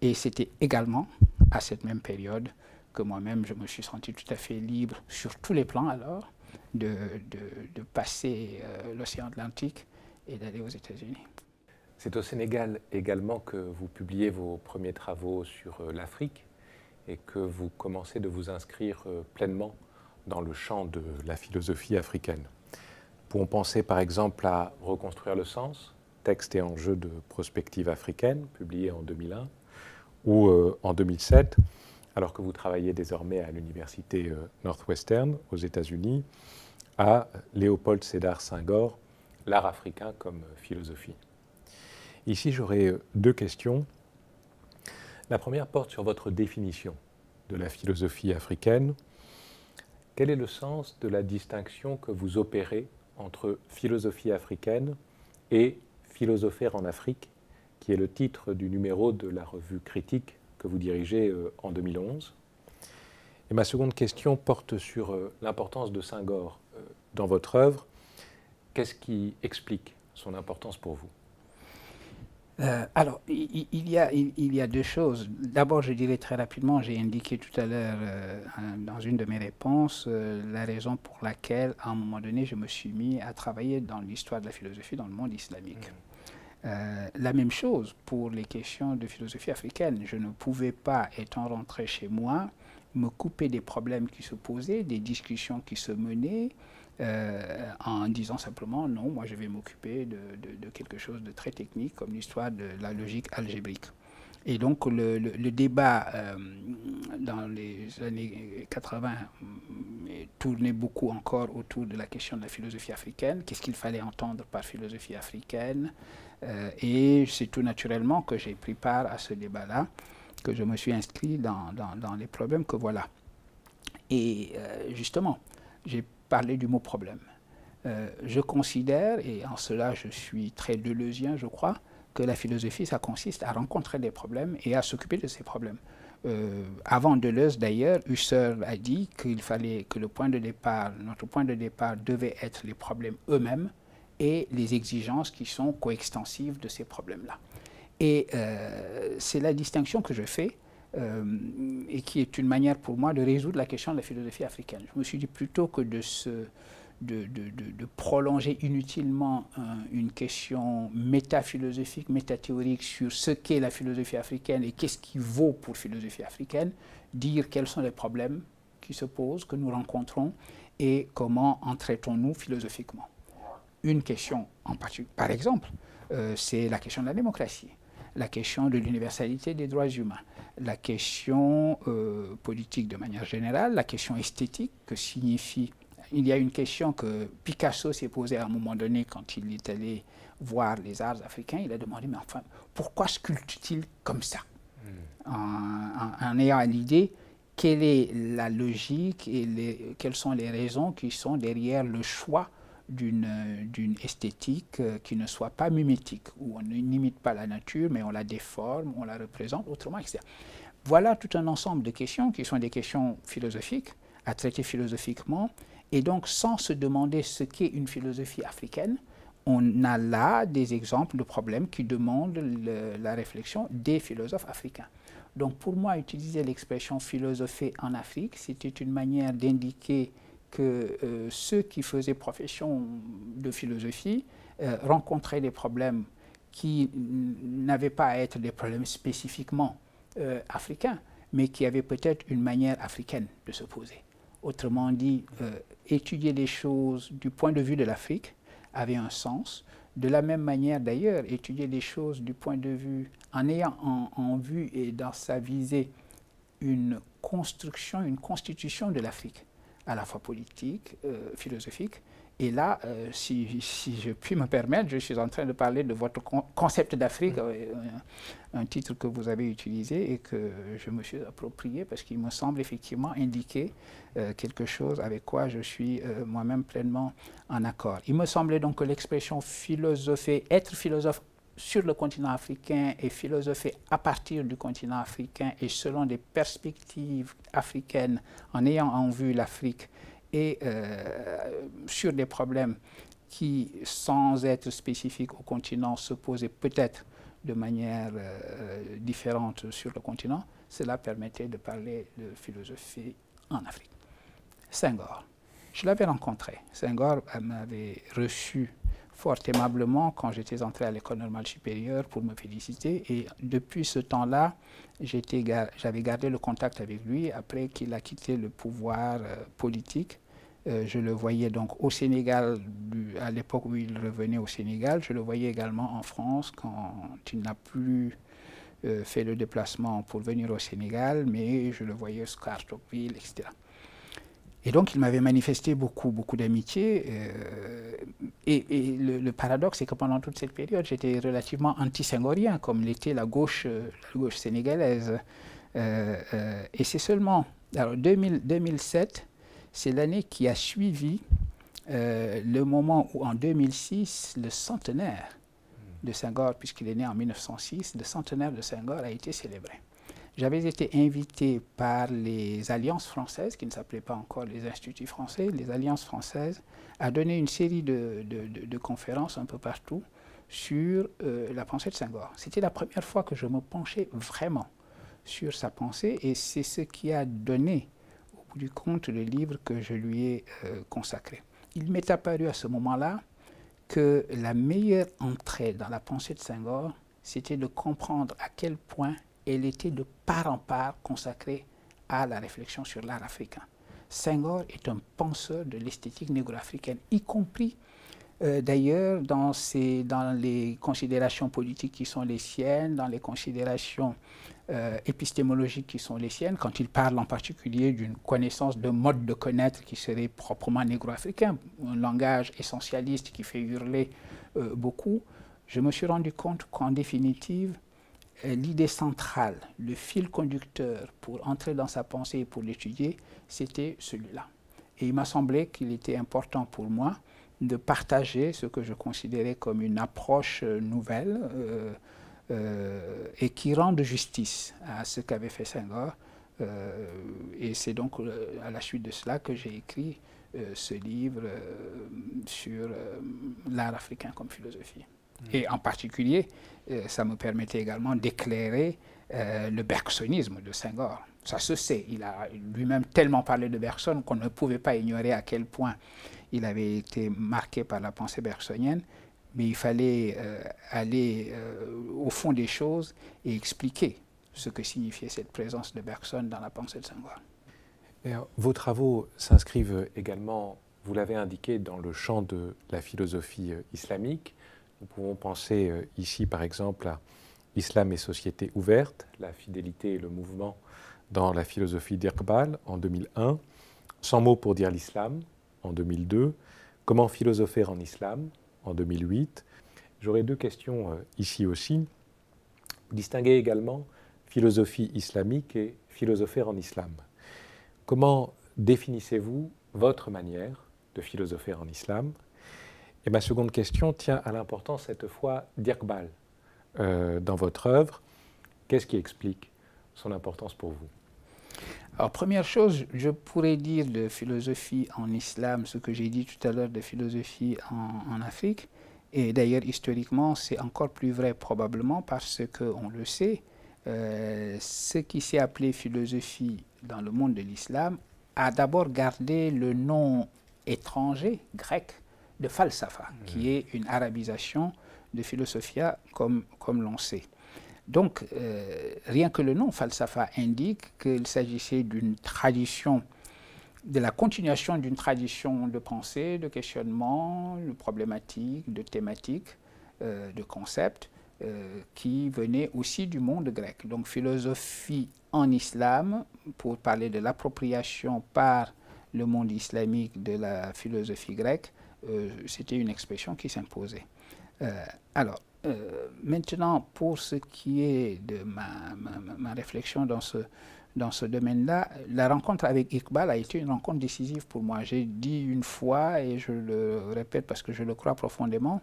Et c'était également à cette même période que moi-même, je me suis senti tout à fait libre sur tous les plans alors de passer l'océan Atlantique et d'aller aux États-Unis. C'est au Sénégal également que vous publiez vos premiers travaux sur l'Afrique et que vous commencez de vous inscrire pleinement dans le champ de la philosophie africaine. Pouvons penser par exemple à Reconstruire le sens, texte et enjeux de prospective africaine, publié en 2001, ou en 2007, alors que vous travaillez désormais à l'université Northwestern aux États-Unis, à Léopold Sédar Senghor, l'art africain comme philosophie. Ici, j'aurais deux questions. La première porte sur votre définition de la philosophie africaine. Quel est le sens de la distinction que vous opérez entre philosophie africaine et Philosopher en Afrique, qui est le titre du numéro de la revue Critique que vous dirigez en 2011. Et ma seconde question porte sur l'importance de Senghor dans votre œuvre. Qu'est-ce qui explique son importance pour vous? Alors, il y a deux choses. D'abord, je dirais très rapidement, j'ai indiqué tout à l'heure dans une de mes réponses la raison pour laquelle, à un moment donné, je me suis mis à travailler dans l'histoire de la philosophie dans le monde islamique. La même chose pour les questions de philosophie africaine. Je ne pouvais pas, étant rentré chez moi, me couper des problèmes qui se posaient, des discussions qui se menaient, en disant simplement non, moi je vais m'occuper de quelque chose de très technique comme l'histoire de la logique algébrique. Et donc le débat dans les années 80 tournait beaucoup encore autour de la question de la philosophie africaine. Qu'est-ce qu'il fallait entendre par philosophie africaine? Et c'est tout naturellement que j'ai pris part à ce débat-là, que je me suis inscrit dans les problèmes que voilà. Et justement, j'ai parlé du mot problème. Je considère, et en cela je suis très deleuzien, je crois, que la philosophie, ça consiste à rencontrer des problèmes et à s'occuper de ces problèmes. Avant Deleuze, d'ailleurs, Husserl a dit qu'il fallait que le point de départ, notre point de départ devait être les problèmes eux-mêmes et les exigences qui sont coextensives de ces problèmes-là. Et c'est la distinction que je fais et qui est une manière pour moi de résoudre la question de la philosophie africaine. Je me suis dit plutôt que de prolonger inutilement une question métaphilosophique, métathéorique sur ce qu'est la philosophie africaine et qu'est-ce qui vaut pour philosophie africaine, dire quels sont les problèmes qui se posent, que nous rencontrons et comment en traitons-nous philosophiquement. Une question en particulier, par exemple, c'est la question de la démocratie, la question de l'universalité des droits humains, la question politique de manière générale, la question esthétique, que signifie... Il y a une question que Picasso s'est posée à un moment donné quand il est allé voir les arts africains. Il a demandé, mais enfin, pourquoi sculpte-t-il comme ça? En ayant à l'idée quelle est la logique et quelles sont les raisons qui sont derrière le choix d'une esthétique qui ne soit pas mimétique, où on n'imite pas la nature, mais on la déforme, on la représente autrement, etc. Voilà tout un ensemble de questions qui sont des questions philosophiques, à traiter philosophiquement, et donc sans se demander ce qu'est une philosophie africaine, on a là des exemples de problèmes qui demandent la réflexion des philosophes africains. Donc pour moi, utiliser l'expression philosopher en Afrique, c'était une manière d'indiquer que ceux qui faisaient profession de philosophie rencontraient des problèmes qui n'avaient pas à être des problèmes spécifiquement africains, mais qui avaient peut-être une manière africaine de se poser. Autrement dit, étudier les choses du point de vue de l'Afrique avait un sens. De la même manière, d'ailleurs, étudier les choses du point de vue, en ayant en vue et dans sa visée une construction, une constitution de l'Afrique, à la fois politique, philosophique. Et là, si je puis me permettre, je suis en train de parler de votre concept d'Afrique, un titre que vous avez utilisé et que je me suis approprié parce qu'il me semble effectivement indiquer quelque chose avec quoi je suis moi-même pleinement en accord. Il me semblait donc que l'expression philosopher, être philosophe sur le continent africain et philosopher à partir du continent africain et selon des perspectives africaines en ayant en vue l'Afrique et sur des problèmes qui, sans être spécifiques au continent, se posaient peut-être de manière différente sur le continent, cela permettait de parler de philosophie en Afrique. Senghor, je l'avais rencontré. Senghor m'avait reçu fort aimablement quand j'étais entré à l'école normale supérieure pour me féliciter. Et depuis ce temps-là, j'avais gardé le contact avec lui après qu'il a quitté le pouvoir politique. Je le voyais donc au Sénégal, à l'époque où il revenait au Sénégal. Je le voyais également en France quand il n'a plus fait le déplacement pour venir au Sénégal, mais je le voyais au Scar Tocqueville, etc. Et donc, il m'avait manifesté beaucoup d'amitié. Et le paradoxe, c'est que pendant toute cette période, j'étais relativement anti-senghorien, comme l'était la gauche sénégalaise. Et c'est seulement... Alors, 2007, c'est l'année qui a suivi le moment où, en 2006, le centenaire de Senghor, puisqu'il est né en 1906, le centenaire de Senghor a été célébré. j'avais été invité par les Alliances françaises, qui ne s'appelaient pas encore les Instituts français, les Alliances françaises, à donner une série de conférences un peu partout sur la pensée de Senghor. C'était la première fois que je me penchais vraiment sur sa pensée, et c'est ce qui a donné, au bout du compte, le livre que je lui ai consacré. Il m'est apparu à ce moment-là que la meilleure entrée dans la pensée de Senghor, c'était de comprendre à quel point elle était de part en part consacrée à la réflexion sur l'art africain. Senghor est un penseur de l'esthétique négro-africaine, y compris d'ailleurs dans les considérations politiques qui sont les siennes, dans les considérations épistémologiques qui sont les siennes, quand il parle en particulier d'une connaissance, d'un mode de connaître qui serait proprement négro-africain, un langage essentialiste qui fait hurler beaucoup, je me suis rendu compte qu'en définitive, l'idée centrale, le fil conducteur pour entrer dans sa pensée et pour l'étudier, c'était celui-là. Et il m'a semblé qu'il était important pour moi de partager ce que je considérais comme une approche nouvelle et qui rende justice à ce qu'avait fait Senghor. Et c'est donc à la suite de cela que j'ai écrit ce livre sur l'art africain comme philosophie. Et en particulier, ça me permettait également d'éclairer le bergsonisme de Senghor. Ça se sait, il a lui-même tellement parlé de Bergson qu'on ne pouvait pas ignorer à quel point il avait été marqué par la pensée bergsonienne, mais il fallait aller au fond des choses et expliquer ce que signifiait cette présence de Bergson dans la pensée de Senghor. Vos travaux s'inscrivent également, vous l'avez indiqué, dans le champ de la philosophie islamique. Nous pouvons penser ici, par exemple, à Islam et société ouverte, la fidélité et le mouvement dans la philosophie d'Iqbal en 2001, 100 mots pour dire l'islam en 2002, Comment philosopher en islam en 2008. J'aurais deux questions ici aussi. Vous distinguez également philosophie islamique et philosopher en islam. Comment définissez-vous votre manière de philosopher en islam? Et ma seconde question tient à l'importance cette fois d'Iqbal dans votre œuvre. Qu'est-ce qui explique son importance pour vous? Alors, première chose, je pourrais dire de philosophie en islam ce que j'ai dit tout à l'heure de philosophie en Afrique. Et d'ailleurs, historiquement, c'est encore plus vrai probablement parce qu'on le sait, ce qui s'est appelé philosophie dans le monde de l'islam a d'abord gardé le nom étranger, grec, de falsafa, qui est une arabisation de philosophia comme l'on sait. Donc, rien que le nom falsafa indique qu'il s'agissait d'une tradition, de la continuation d'une tradition de pensée, de questionnement, de problématiques, de thématiques, de concepts, qui venait aussi du monde grec. Donc, philosophie en islam, pour parler de l'appropriation par le monde islamique de la philosophie grecque, c'était une expression qui s'imposait. Maintenant, pour ce qui est de ma réflexion dans ce domaine-là, la rencontre avec Iqbal a été une rencontre décisive pour moi. J'ai dit une fois, et je le répète parce que je le crois profondément,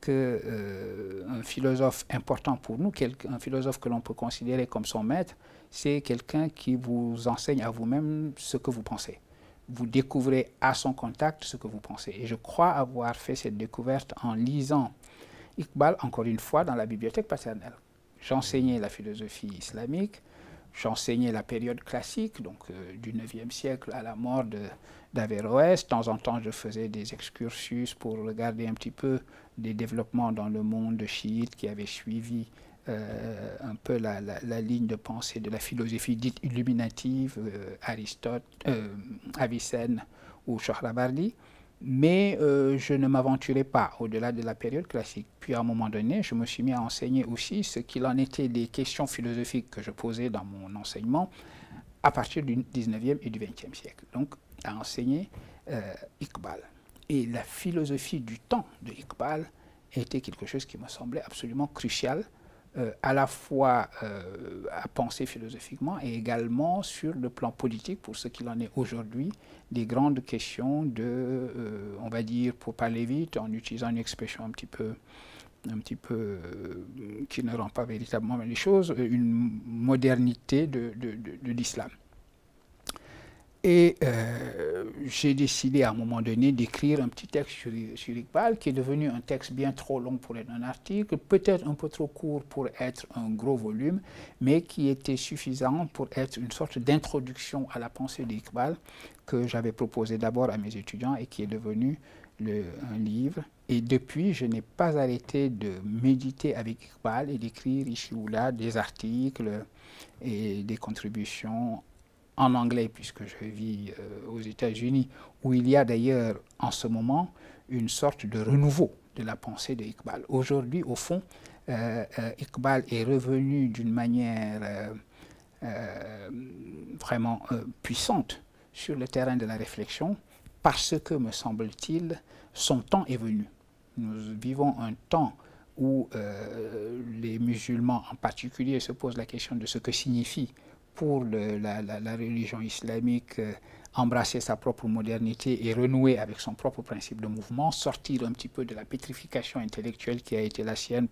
qu'un philosophe important pour nous, un philosophe que l'on peut considérer comme son maître, c'est quelqu'un qui vous enseigne à vous-même ce que vous pensez. Vous découvrez à son contact ce que vous pensez. Et je crois avoir fait cette découverte en lisant Iqbal, encore une fois, dans la bibliothèque paternelle. J'enseignais la philosophie islamique, j'enseignais la période classique, donc du 9e siècle à la mort d'Averroès. De temps en temps, je faisais des excursus pour regarder un petit peu des développements dans le monde chiite qui avait suivi un peu la ligne de pensée de la philosophie dite illuminative, Aristote, Avicenne ou Sohrawardi. Mais je ne m'aventurais pas au-delà de la période classique. Puis à un moment donné, je me suis mis à enseigner aussi ce qu'il en était des questions philosophiques que je posais dans mon enseignement à partir du 19e et du 20e siècle. Donc à enseigner Iqbal. Et la philosophie du temps de Iqbal était quelque chose qui me semblait absolument crucial, à la fois à penser philosophiquement et également sur le plan politique pour ce qu'il en est aujourd'hui, des grandes questions de, on va dire, pour parler vite, en utilisant une expression un petit peu un petit peu qui ne rend pas véritablement les choses, une modernité de l'islam. Et j'ai décidé à un moment donné d'écrire un petit texte sur Iqbal, qui est devenu un texte bien trop long pour être un article, peut-être un peu trop court pour être un gros volume, mais qui était suffisant pour être une sorte d'introduction à la pensée d'Iqbal que j'avais proposé d'abord à mes étudiants et qui est devenu un livre. Et depuis, je n'ai pas arrêté de méditer avec Iqbal et d'écrire ici ou là des articles et des contributions en anglais, puisque je vis aux États-Unis, où il y a d'ailleurs en ce moment une sorte de renouveau de la pensée de Iqbal. Aujourd'hui, au fond, Iqbal est revenu d'une manière vraiment puissante sur le terrain de la réflexion, parce que, me semble-t-il, son temps est venu. Nous vivons un temps où les musulmans en particulier se posent la question de ce que signifie pour la religion islamique embrasser sa propre modernité et renouer avec son propre principe de mouvement, sortir un petit peu de la pétrification intellectuelle qui a été la sienne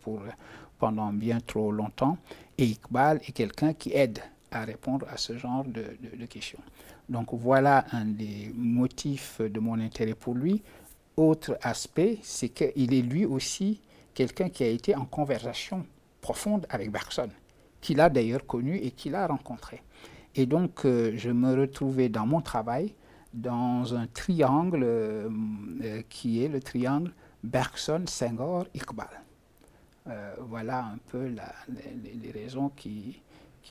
pendant bien trop longtemps. Et Iqbal est quelqu'un qui aide à répondre à ce genre de questions. Donc voilà un des motifs de mon intérêt pour lui. Autre aspect, c'est qu'il est lui aussi quelqu'un qui a été en conversation profonde avec Bergson, qu'il a d'ailleurs connu et qu'il a rencontré. Et donc, je me retrouvais dans mon travail dans un triangle qui est le triangle Bergson-Senghor-Iqbal. Voilà un peu les raisons qui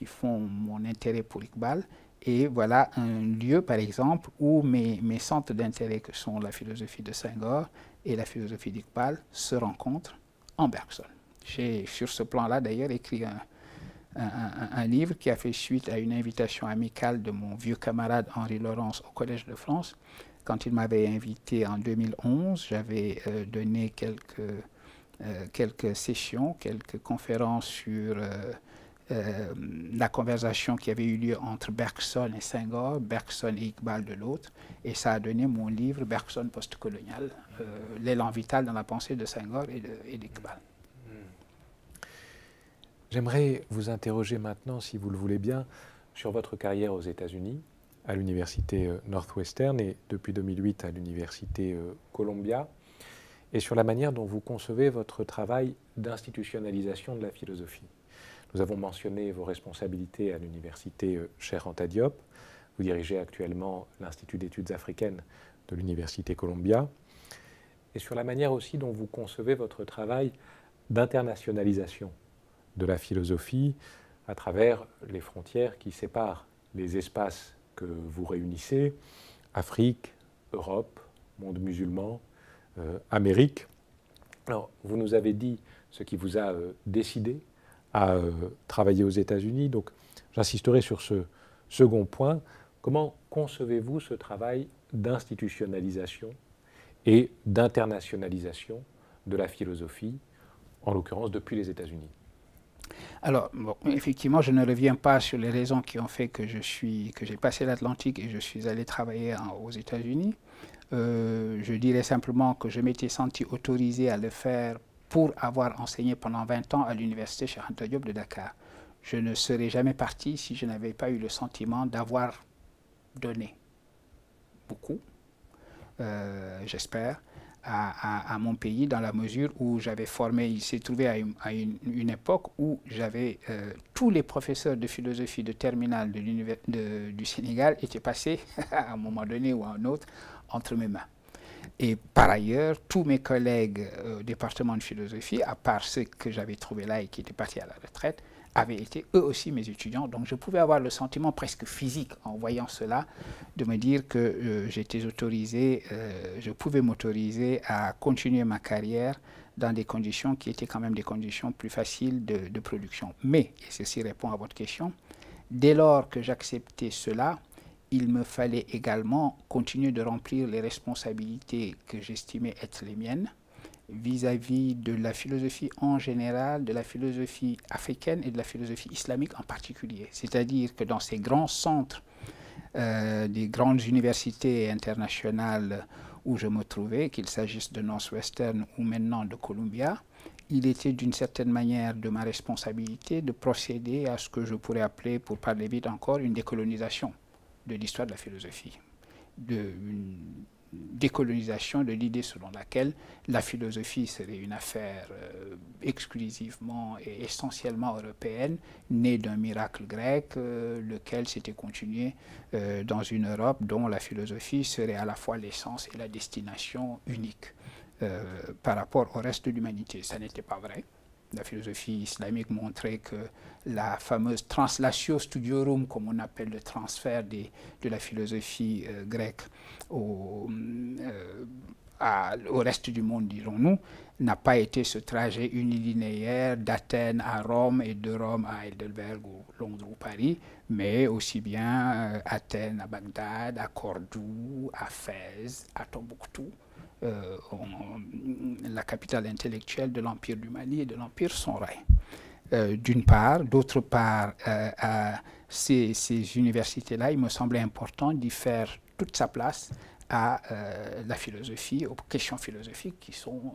font mon intérêt pour Iqbal. Et voilà un lieu, par exemple, où mes centres d'intérêt, que sont la philosophie de Senghor et la philosophie d'Iqbal, se rencontrent en Bergson. J'ai, sur ce plan-là, d'ailleurs, écrit un livre qui a fait suite à une invitation amicale de mon vieux camarade Henri Laurence au Collège de France. Quand il m'avait invité en 2011, j'avais donné quelques sessions, quelques conférences sur la conversation qui avait eu lieu entre Bergson et Senghor, Bergson et Iqbal de l'autre, et ça a donné mon livre Bergson postcolonial, l'élan vital dans la pensée de Senghor et d'Iqbal. J'aimerais vous interroger maintenant, si vous le voulez bien, sur votre carrière aux États-Unis, à l'université Northwestern et depuis 2008 à l'université Columbia, et sur la manière dont vous concevez votre travail d'institutionnalisation de la philosophie. Nous avons mentionné vos responsabilités à l'université Cheikh Anta Diop. Vous dirigez actuellement l'Institut d'études africaines de l'université Columbia. Et sur la manière aussi dont vous concevez votre travail d'internationalisation de la philosophie à travers les frontières qui séparent les espaces que vous réunissez, Afrique, Europe, monde musulman, Amérique. Alors, vous nous avez dit ce qui vous a décidé à travailler aux États-Unis. Donc, j'insisterai sur ce second point. Comment concevez-vous ce travail d'institutionnalisation et d'internationalisation de la philosophie, en l'occurrence depuis les États-Unis? Alors, bon, effectivement, je ne reviens pas sur les raisons qui ont fait que j'ai passé l'Atlantique et je suis allé travailler aux États-Unis. Je dirais simplement que je m'étais senti autorisé à le faire pour avoir enseigné pendant 20 ans à l'université Cheikh Anta Diop de Dakar. Je ne serais jamais parti si je n'avais pas eu le sentiment d'avoir donné beaucoup, j'espère, à mon pays, dans la mesure où j'avais formé, il s'est trouvé à une époque où j'avais tous les professeurs de philosophie de terminale du Sénégal étaient passés à un moment donné ou à un autre entre mes mains. Et par ailleurs, tous mes collègues au département de philosophie, à part ceux que j'avais trouvés là et qui étaient partis à la retraite, avaient été eux aussi mes étudiants. Donc je pouvais avoir le sentiment presque physique en voyant cela, de me dire que j'étais autorisé, je pouvais m'autoriser à continuer ma carrière dans des conditions qui étaient quand même des conditions plus faciles de production. Mais, et ceci répond à votre question, dès lors que j'acceptais cela, il me fallait également continuer de remplir les responsabilités que j'estimais être les miennes vis-à-vis de la philosophie en général, de la philosophie africaine et de la philosophie islamique en particulier. C'est-à-dire que dans ces grands centres, des grandes universités internationales où je me trouvais, qu'il s'agisse de Northwestern ou maintenant de Columbia, il était d'une certaine manière de ma responsabilité de procéder à ce que je pourrais appeler, pour parler vite encore, une décolonisation de l'histoire de la philosophie, une décolonisation de l'idée selon laquelle la philosophie serait une affaire exclusivement et essentiellement européenne, née d'un miracle grec, lequel s'était continué dans une Europe dont la philosophie serait à la fois l'essence et la destination unique par rapport au reste de l'humanité. Ça n'était pas vrai. La philosophie islamique montrait que la fameuse translatio studiorum, comme on appelle le transfert de la philosophie grecque au reste du monde, dirons-nous, n'a pas été ce trajet unilinéaire d'Athènes à Rome et de Rome à Heidelberg ou Londres ou Paris, mais aussi bien Athènes à Bagdad, à Cordoue, à Fès, à Tombouctou, la capitale intellectuelle de l'Empire du Mali et de l'Empire sonraï. D'une part. D'autre part, à ces universités-là, il me semblait important d'y faire toute sa place à la philosophie, aux questions philosophiques qui sont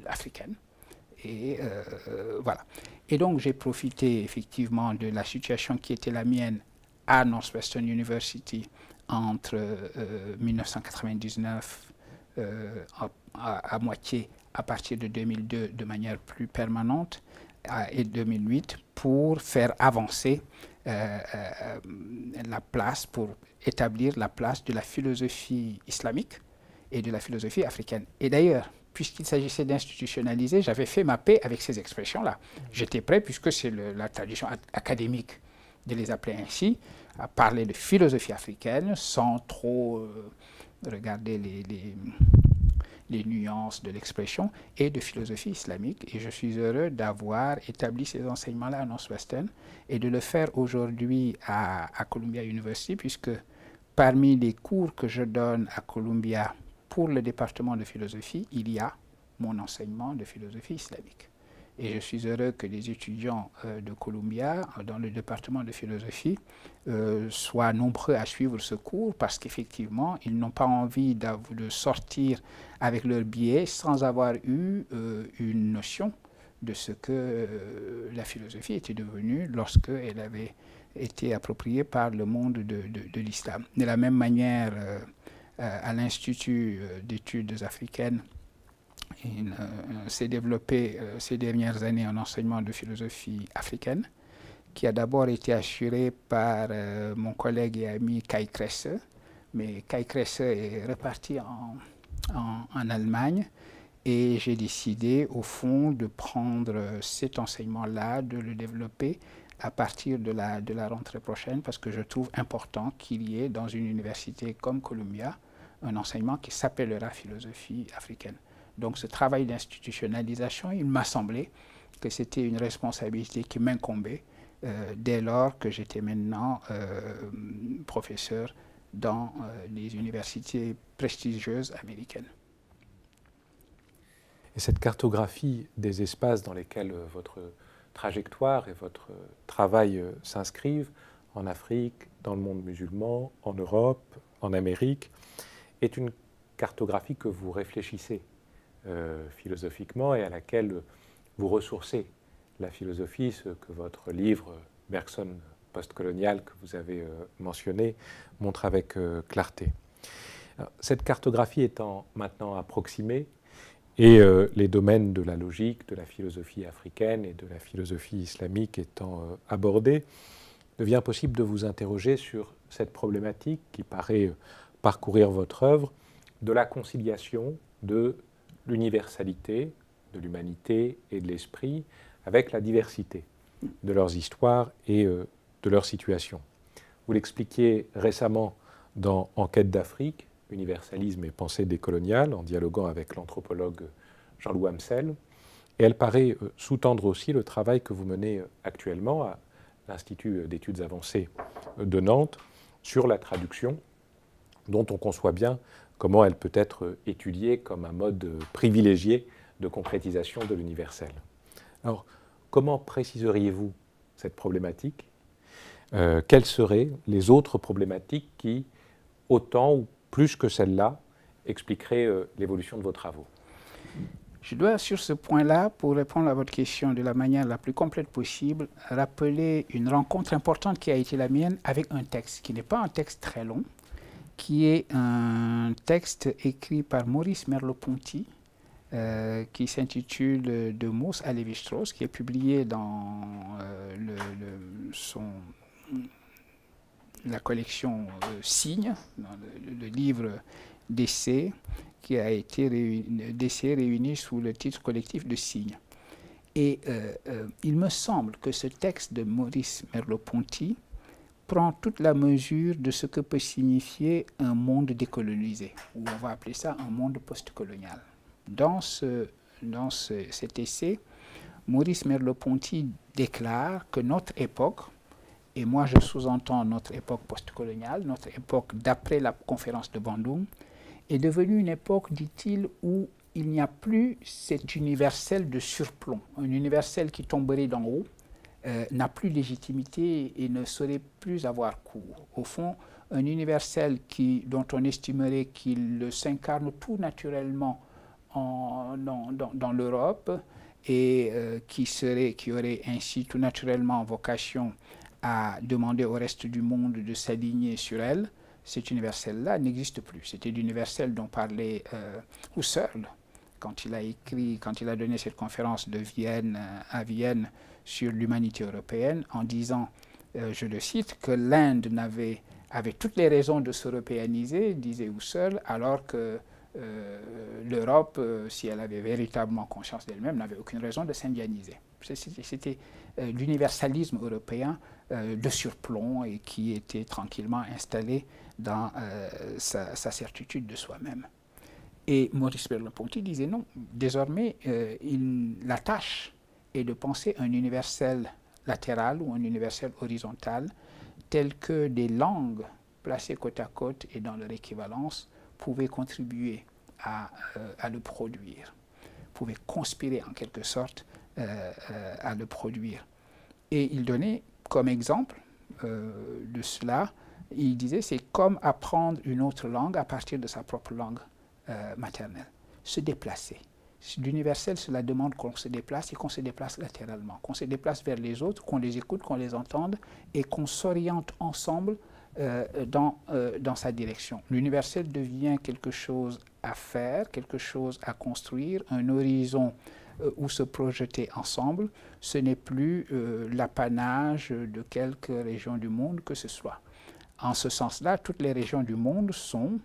africaines. Et voilà. Et donc, j'ai profité effectivement de la situation qui était la mienne à Northwestern University entre 1999 à moitié à partir de 2002 de manière plus permanente et 2008 pour faire avancer la place, pour établir la place de la philosophie islamique et de la philosophie africaine. Et d'ailleurs, puisqu'il s'agissait d'institutionnaliser, j'avais fait ma paix avec ces expressions-là. J'étais prêt, puisque c'est la tradition académique de les appeler ainsi, à parler de philosophie africaine sans trop regarder les nuances de l'expression, et de philosophie islamique. Et je suis heureux d'avoir établi ces enseignements-là à Northwestern et de le faire aujourd'hui à Columbia University, puisque parmi les cours que je donne à Columbia pour le département de philosophie, il y a mon enseignement de philosophie islamique. Et je suis heureux que les étudiants de Columbia, dans le département de philosophie, soient nombreux à suivre ce cours, parce qu'effectivement, ils n'ont pas envie de sortir avec leur billet sans avoir eu une notion de ce que la philosophie était devenue lorsqu'elle avait été appropriée par le monde de l'islam. De la même manière, à l'Institut d'études africaines, s'est développé ces dernières années un enseignement de philosophie africaine qui a d'abord été assuré par mon collègue et ami Kai Kresse, mais Kai Kresse est reparti en Allemagne, et j'ai décidé au fond de prendre cet enseignement-là, de le développer à partir de la rentrée prochaine, parce que je trouve important qu'il y ait dans une université comme Columbia un enseignement qui s'appellera philosophie africaine. Donc ce travail d'institutionnalisation, il m'a semblé que c'était une responsabilité qui m'incombait dès lors que j'étais maintenant professeur dans les universités prestigieuses américaines. Et cette cartographie des espaces dans lesquels votre trajectoire et votre travail s'inscrivent, en Afrique, dans le monde musulman, en Europe, en Amérique, est une cartographie que vous réfléchissez philosophiquement et à laquelle vous ressourcez la philosophie, ce que votre livre Bergson postcolonial que vous avez mentionné montre avec clarté. Alors, cette cartographie étant maintenant approximée et les domaines de la logique, de la philosophie africaine et de la philosophie islamique étant abordés, devient possible de vous interroger sur cette problématique qui paraît parcourir votre œuvre de la conciliation de l'universalité, de l'humanité et de l'esprit avec la diversité de leurs histoires et de leurs situations. Vous l'expliquiez récemment dans Enquête d'Afrique, universalisme et pensée décoloniale, en dialoguant avec l'anthropologue Jean-Loup Amsel, et elle paraît sous-tendre aussi le travail que vous menez actuellement à l'Institut d'études avancées de Nantes sur la traduction, dont on conçoit bien comment elle peut être étudiée comme un mode privilégié de concrétisation de l'universel. Alors, comment préciseriez-vous cette problématique ? Quelles seraient les autres problématiques qui, autant ou plus que celle-là, expliqueraient l'évolution de vos travaux ? Je dois, sur ce point-là, pour répondre à votre question de la manière la plus complète possible, rappeler une rencontre importante qui a été la mienne avec un texte, qui n'est pas un texte très long, qui est un texte écrit par Maurice Merleau-Ponty, qui s'intitule De Moos à Lévi-Strauss, qui est publié dans la collection Signes, dans le livre d'essais, qui a été d'essais réunis sous le titre collectif de Signes. Et il me semble que ce texte de Maurice Merleau-Ponty prend toute la mesure de ce que peut signifier un monde décolonisé, ou on va appeler ça un monde postcolonial. Dans cet essai, Maurice Merleau-Ponty déclare que notre époque, et moi je sous-entends notre époque postcoloniale, notre époque d'après la conférence de Bandung, est devenue une époque, dit-il, où il n'y a plus cet universel de surplomb, un universel qui tomberait d'en haut, n'a plus légitimité et ne saurait plus avoir cours. Au fond, un universel dont on estimerait qu'il s'incarne tout naturellement dans l'Europe et qui aurait ainsi tout naturellement vocation à demander au reste du monde de s'aligner sur elle, cet universel-là n'existe plus. C'était l'universel dont parlait Husserl quand il a donné cette conférence à Vienne sur l'humanité européenne, en disant, je le cite, que l'Inde avait toutes les raisons de s'européaniser, disait Husserl, alors que l'Europe, si elle avait véritablement conscience d'elle-même, n'avait aucune raison de s'indianiser. C'était l'universalisme européen de surplomb et qui était tranquillement installé dans sa certitude de soi-même. Et Maurice Merleau-Ponty disait non, désormais, la tâche est de penser un universel latéral ou un universel horizontal tel que des langues placées côte à côte et dans leur équivalence pouvaient contribuer à le produire, pouvaient conspirer en quelque sorte à le produire. Et il donnait comme exemple de cela, il disait c'est comme apprendre une autre langue à partir de sa propre langue maternelle, se déplacer. L'universel, cela demande qu'on se déplace et qu'on se déplace latéralement, qu'on se déplace vers les autres, qu'on les écoute, qu'on les entende et qu'on s'oriente ensemble dans sa direction. L'universel devient quelque chose à faire, quelque chose à construire, un horizon où se projeter ensemble. Ce n'est plus l'apanage de quelques régions du monde que ce soit. En ce sens-là, toutes les régions du monde sont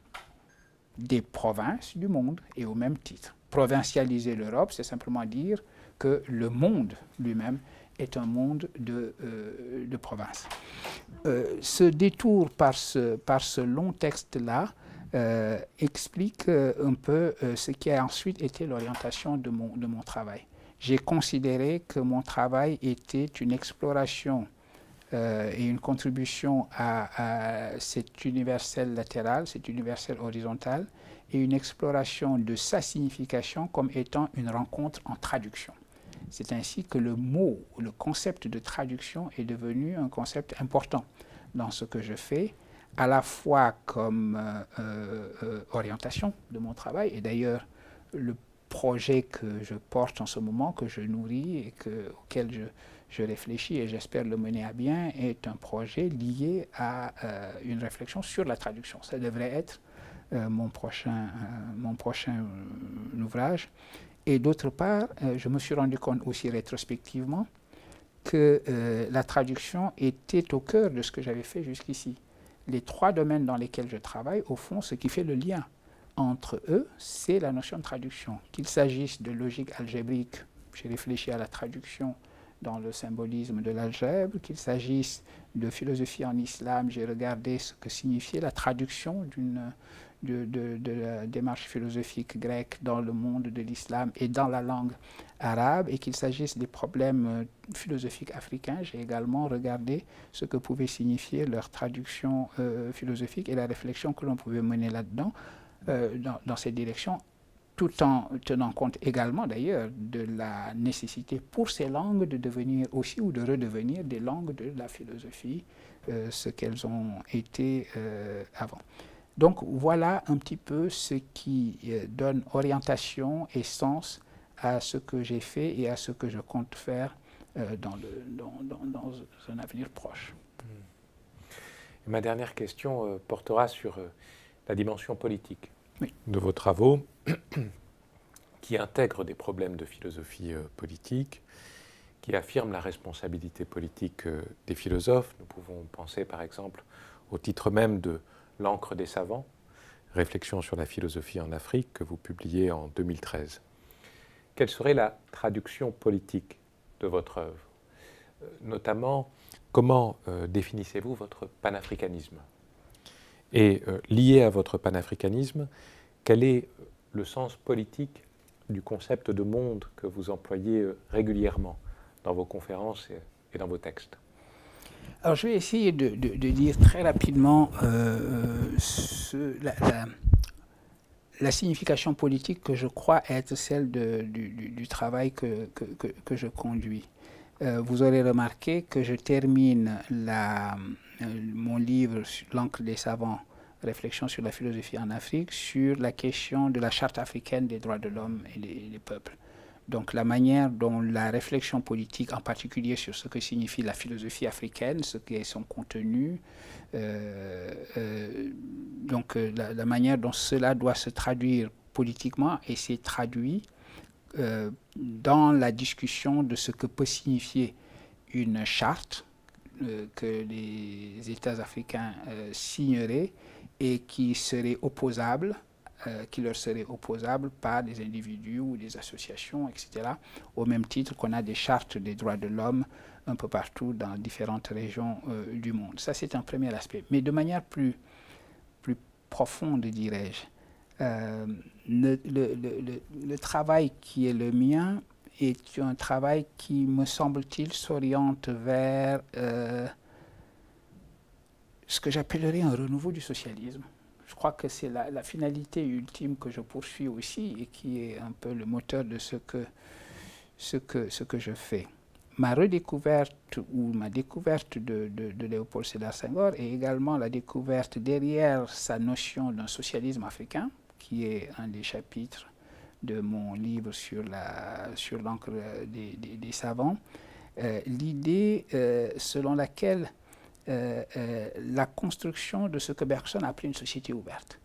des provinces du monde et au même titre. Provincialiser l'Europe, c'est simplement dire que le monde lui-même est un monde de provinces. Ce détour par ce long texte-là explique un peu ce qui a ensuite été l'orientation de mon travail. J'ai considéré que mon travail était une exploration et une contribution à cet universel latéral, cet universel horizontal, et une exploration de sa signification comme étant une rencontre en traduction. C'est ainsi que le concept de traduction est devenu un concept important dans ce que je fais, à la fois comme orientation de mon travail, et d'ailleurs le projet que je porte en ce moment, que je nourris et auquel je réfléchis et j'espère le mener à bien, est un projet lié à une réflexion sur la traduction. Ça devrait être mon prochain ouvrage. Et d'autre part, je me suis rendu compte aussi rétrospectivement que la traduction était au cœur de ce que j'avais fait jusqu'ici. Les trois domaines dans lesquels je travaille, au fond, ce qui fait le lien entre eux, c'est la notion de traduction. Qu'il s'agisse de logique algébrique, j'ai réfléchi à la traduction dans le symbolisme de l'algèbre, qu'il s'agisse de philosophie en islam, j'ai regardé ce que signifiait la traduction de la démarche philosophique grecque dans le monde de l'islam et dans la langue arabe, et qu'il s'agisse des problèmes philosophiques africains, j'ai également regardé ce que pouvait signifier leur traduction philosophique et la réflexion que l'on pouvait mener là-dedans, dans cette direction, tout en tenant compte également d'ailleurs de la nécessité pour ces langues de devenir aussi ou de redevenir des langues de la philosophie, ce qu'elles ont été avant. Donc voilà un petit peu ce qui donne orientation et sens à ce que j'ai fait et à ce que je compte faire dans un avenir proche. Et ma dernière question portera sur la dimension politique oui. de vos travaux, qui intègrent des problèmes de philosophie politique, qui affirment la responsabilité politique des philosophes. Nous pouvons penser par exemple au titre même de L'encre des savants, réflexion sur la philosophie en Afrique, que vous publiez en 2013. Quelle serait la traduction politique de votre œuvre? Notamment, comment définissez-vous votre panafricanisme? Et lié à votre panafricanisme, quel est le sens politique du concept de monde que vous employez régulièrement dans vos conférences et dans vos textes? Alors, je vais essayer de dire très rapidement la signification politique que je crois être celle du travail que je conduis. Vous aurez remarqué que je termine mon livre « L'encre des savants, réflexion sur la philosophie en Afrique » sur la question de la charte africaine des droits de l'homme et des peuples. Donc la manière dont la réflexion politique, en particulier sur ce que signifie la philosophie africaine, ce qui est son contenu, la manière dont cela doit se traduire politiquement, et c'est traduit dans la discussion de ce que peut signifier une charte que les États africains signeraient et qui serait opposable, qui leur serait opposable par des individus ou des associations, etc., au même titre qu'on a des chartes des droits de l'homme un peu partout dans différentes régions du monde. Ça, c'est un premier aspect. Mais de manière plus profonde, dirais-je, le travail qui est le mien est un travail qui, me semble-t-il, s'oriente vers ce que j'appellerais un renouveau du socialisme. Je crois que c'est la finalité ultime que je poursuis aussi et qui est un peu le moteur de ce que je fais. Ma redécouverte ou ma découverte de Léopold Sédar Senghor est également la découverte derrière sa notion d'un socialisme africain, qui est un des chapitres de mon livre sur l'encre des savants, l'idée selon laquelle la construction de ce que Bergson a appelé une société ouverte,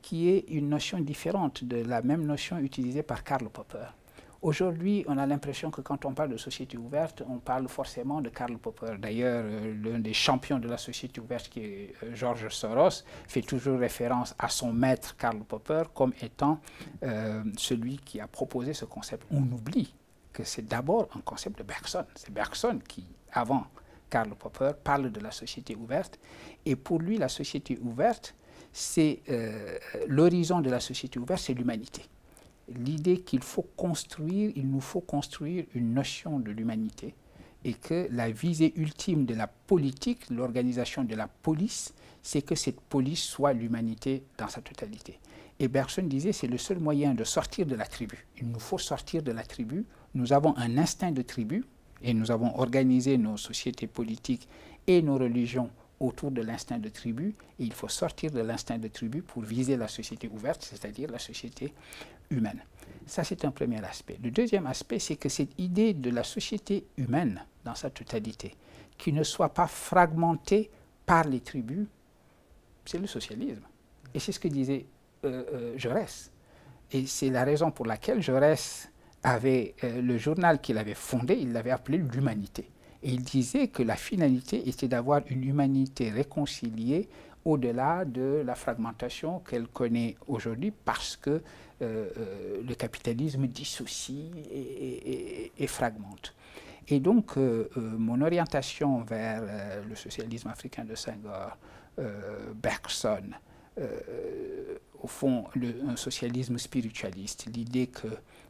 qui est une notion différente de la même notion utilisée par Karl Popper. Aujourd'hui, on a l'impression que quand on parle de société ouverte, on parle forcément de Karl Popper. D'ailleurs, l'un des champions de la société ouverte, qui est George Soros, fait toujours référence à son maître Karl Popper comme étant celui qui a proposé ce concept. On oublie que c'est d'abord un concept de Bergson. C'est Bergson qui, avant Karl Popper, parle de la société ouverte. Et pour lui, la société ouverte, c'est l'horizon de la société ouverte, c'est l'humanité. L'idée qu'il faut construire, il nous faut construire une notion de l'humanité et que la visée ultime de la politique, l'organisation de la police, c'est que cette police soit l'humanité dans sa totalité. Et Bergson disait c'est le seul moyen de sortir de la tribu. Il nous faut sortir de la tribu. Nous avons un instinct de tribu et nous avons organisé nos sociétés politiques et nos religions autour de l'instinct de tribu, et il faut sortir de l'instinct de tribu pour viser la société ouverte, c'est-à-dire la société humaine. Ça, c'est un premier aspect. Le deuxième aspect, c'est que cette idée de la société humaine dans sa totalité, qui ne soit pas fragmentée par les tribus, c'est le socialisme. Et c'est ce que disait Jaurès. Et c'est la raison pour laquelle Jaurès avait le journal qu'il avait fondé, il l'avait appelé l'Humanité. Et il disait que la finalité était d'avoir une humanité réconciliée au-delà de la fragmentation qu'elle connaît aujourd'hui parce que le capitalisme dissocie et fragmente. Et donc, mon orientation vers le socialisme africain de Senghor, Bergson, au fond, un socialisme spiritualiste, l'idée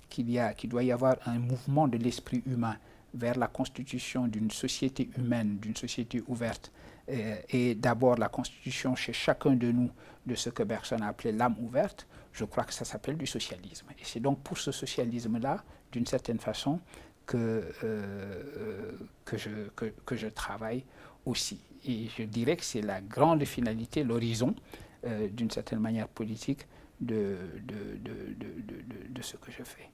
qu'il doit y avoir un mouvement de l'esprit humain vers la constitution d'une société humaine, d'une société ouverte, et d'abord la constitution chez chacun de nous de ce que Bergson a appelé l'âme ouverte, je crois que ça s'appelle du socialisme. Et c'est donc pour ce socialisme-là, d'une certaine façon, que je travaille aussi. Et je dirais que c'est la grande finalité, l'horizon, d'une certaine manière politique, de ce que je fais.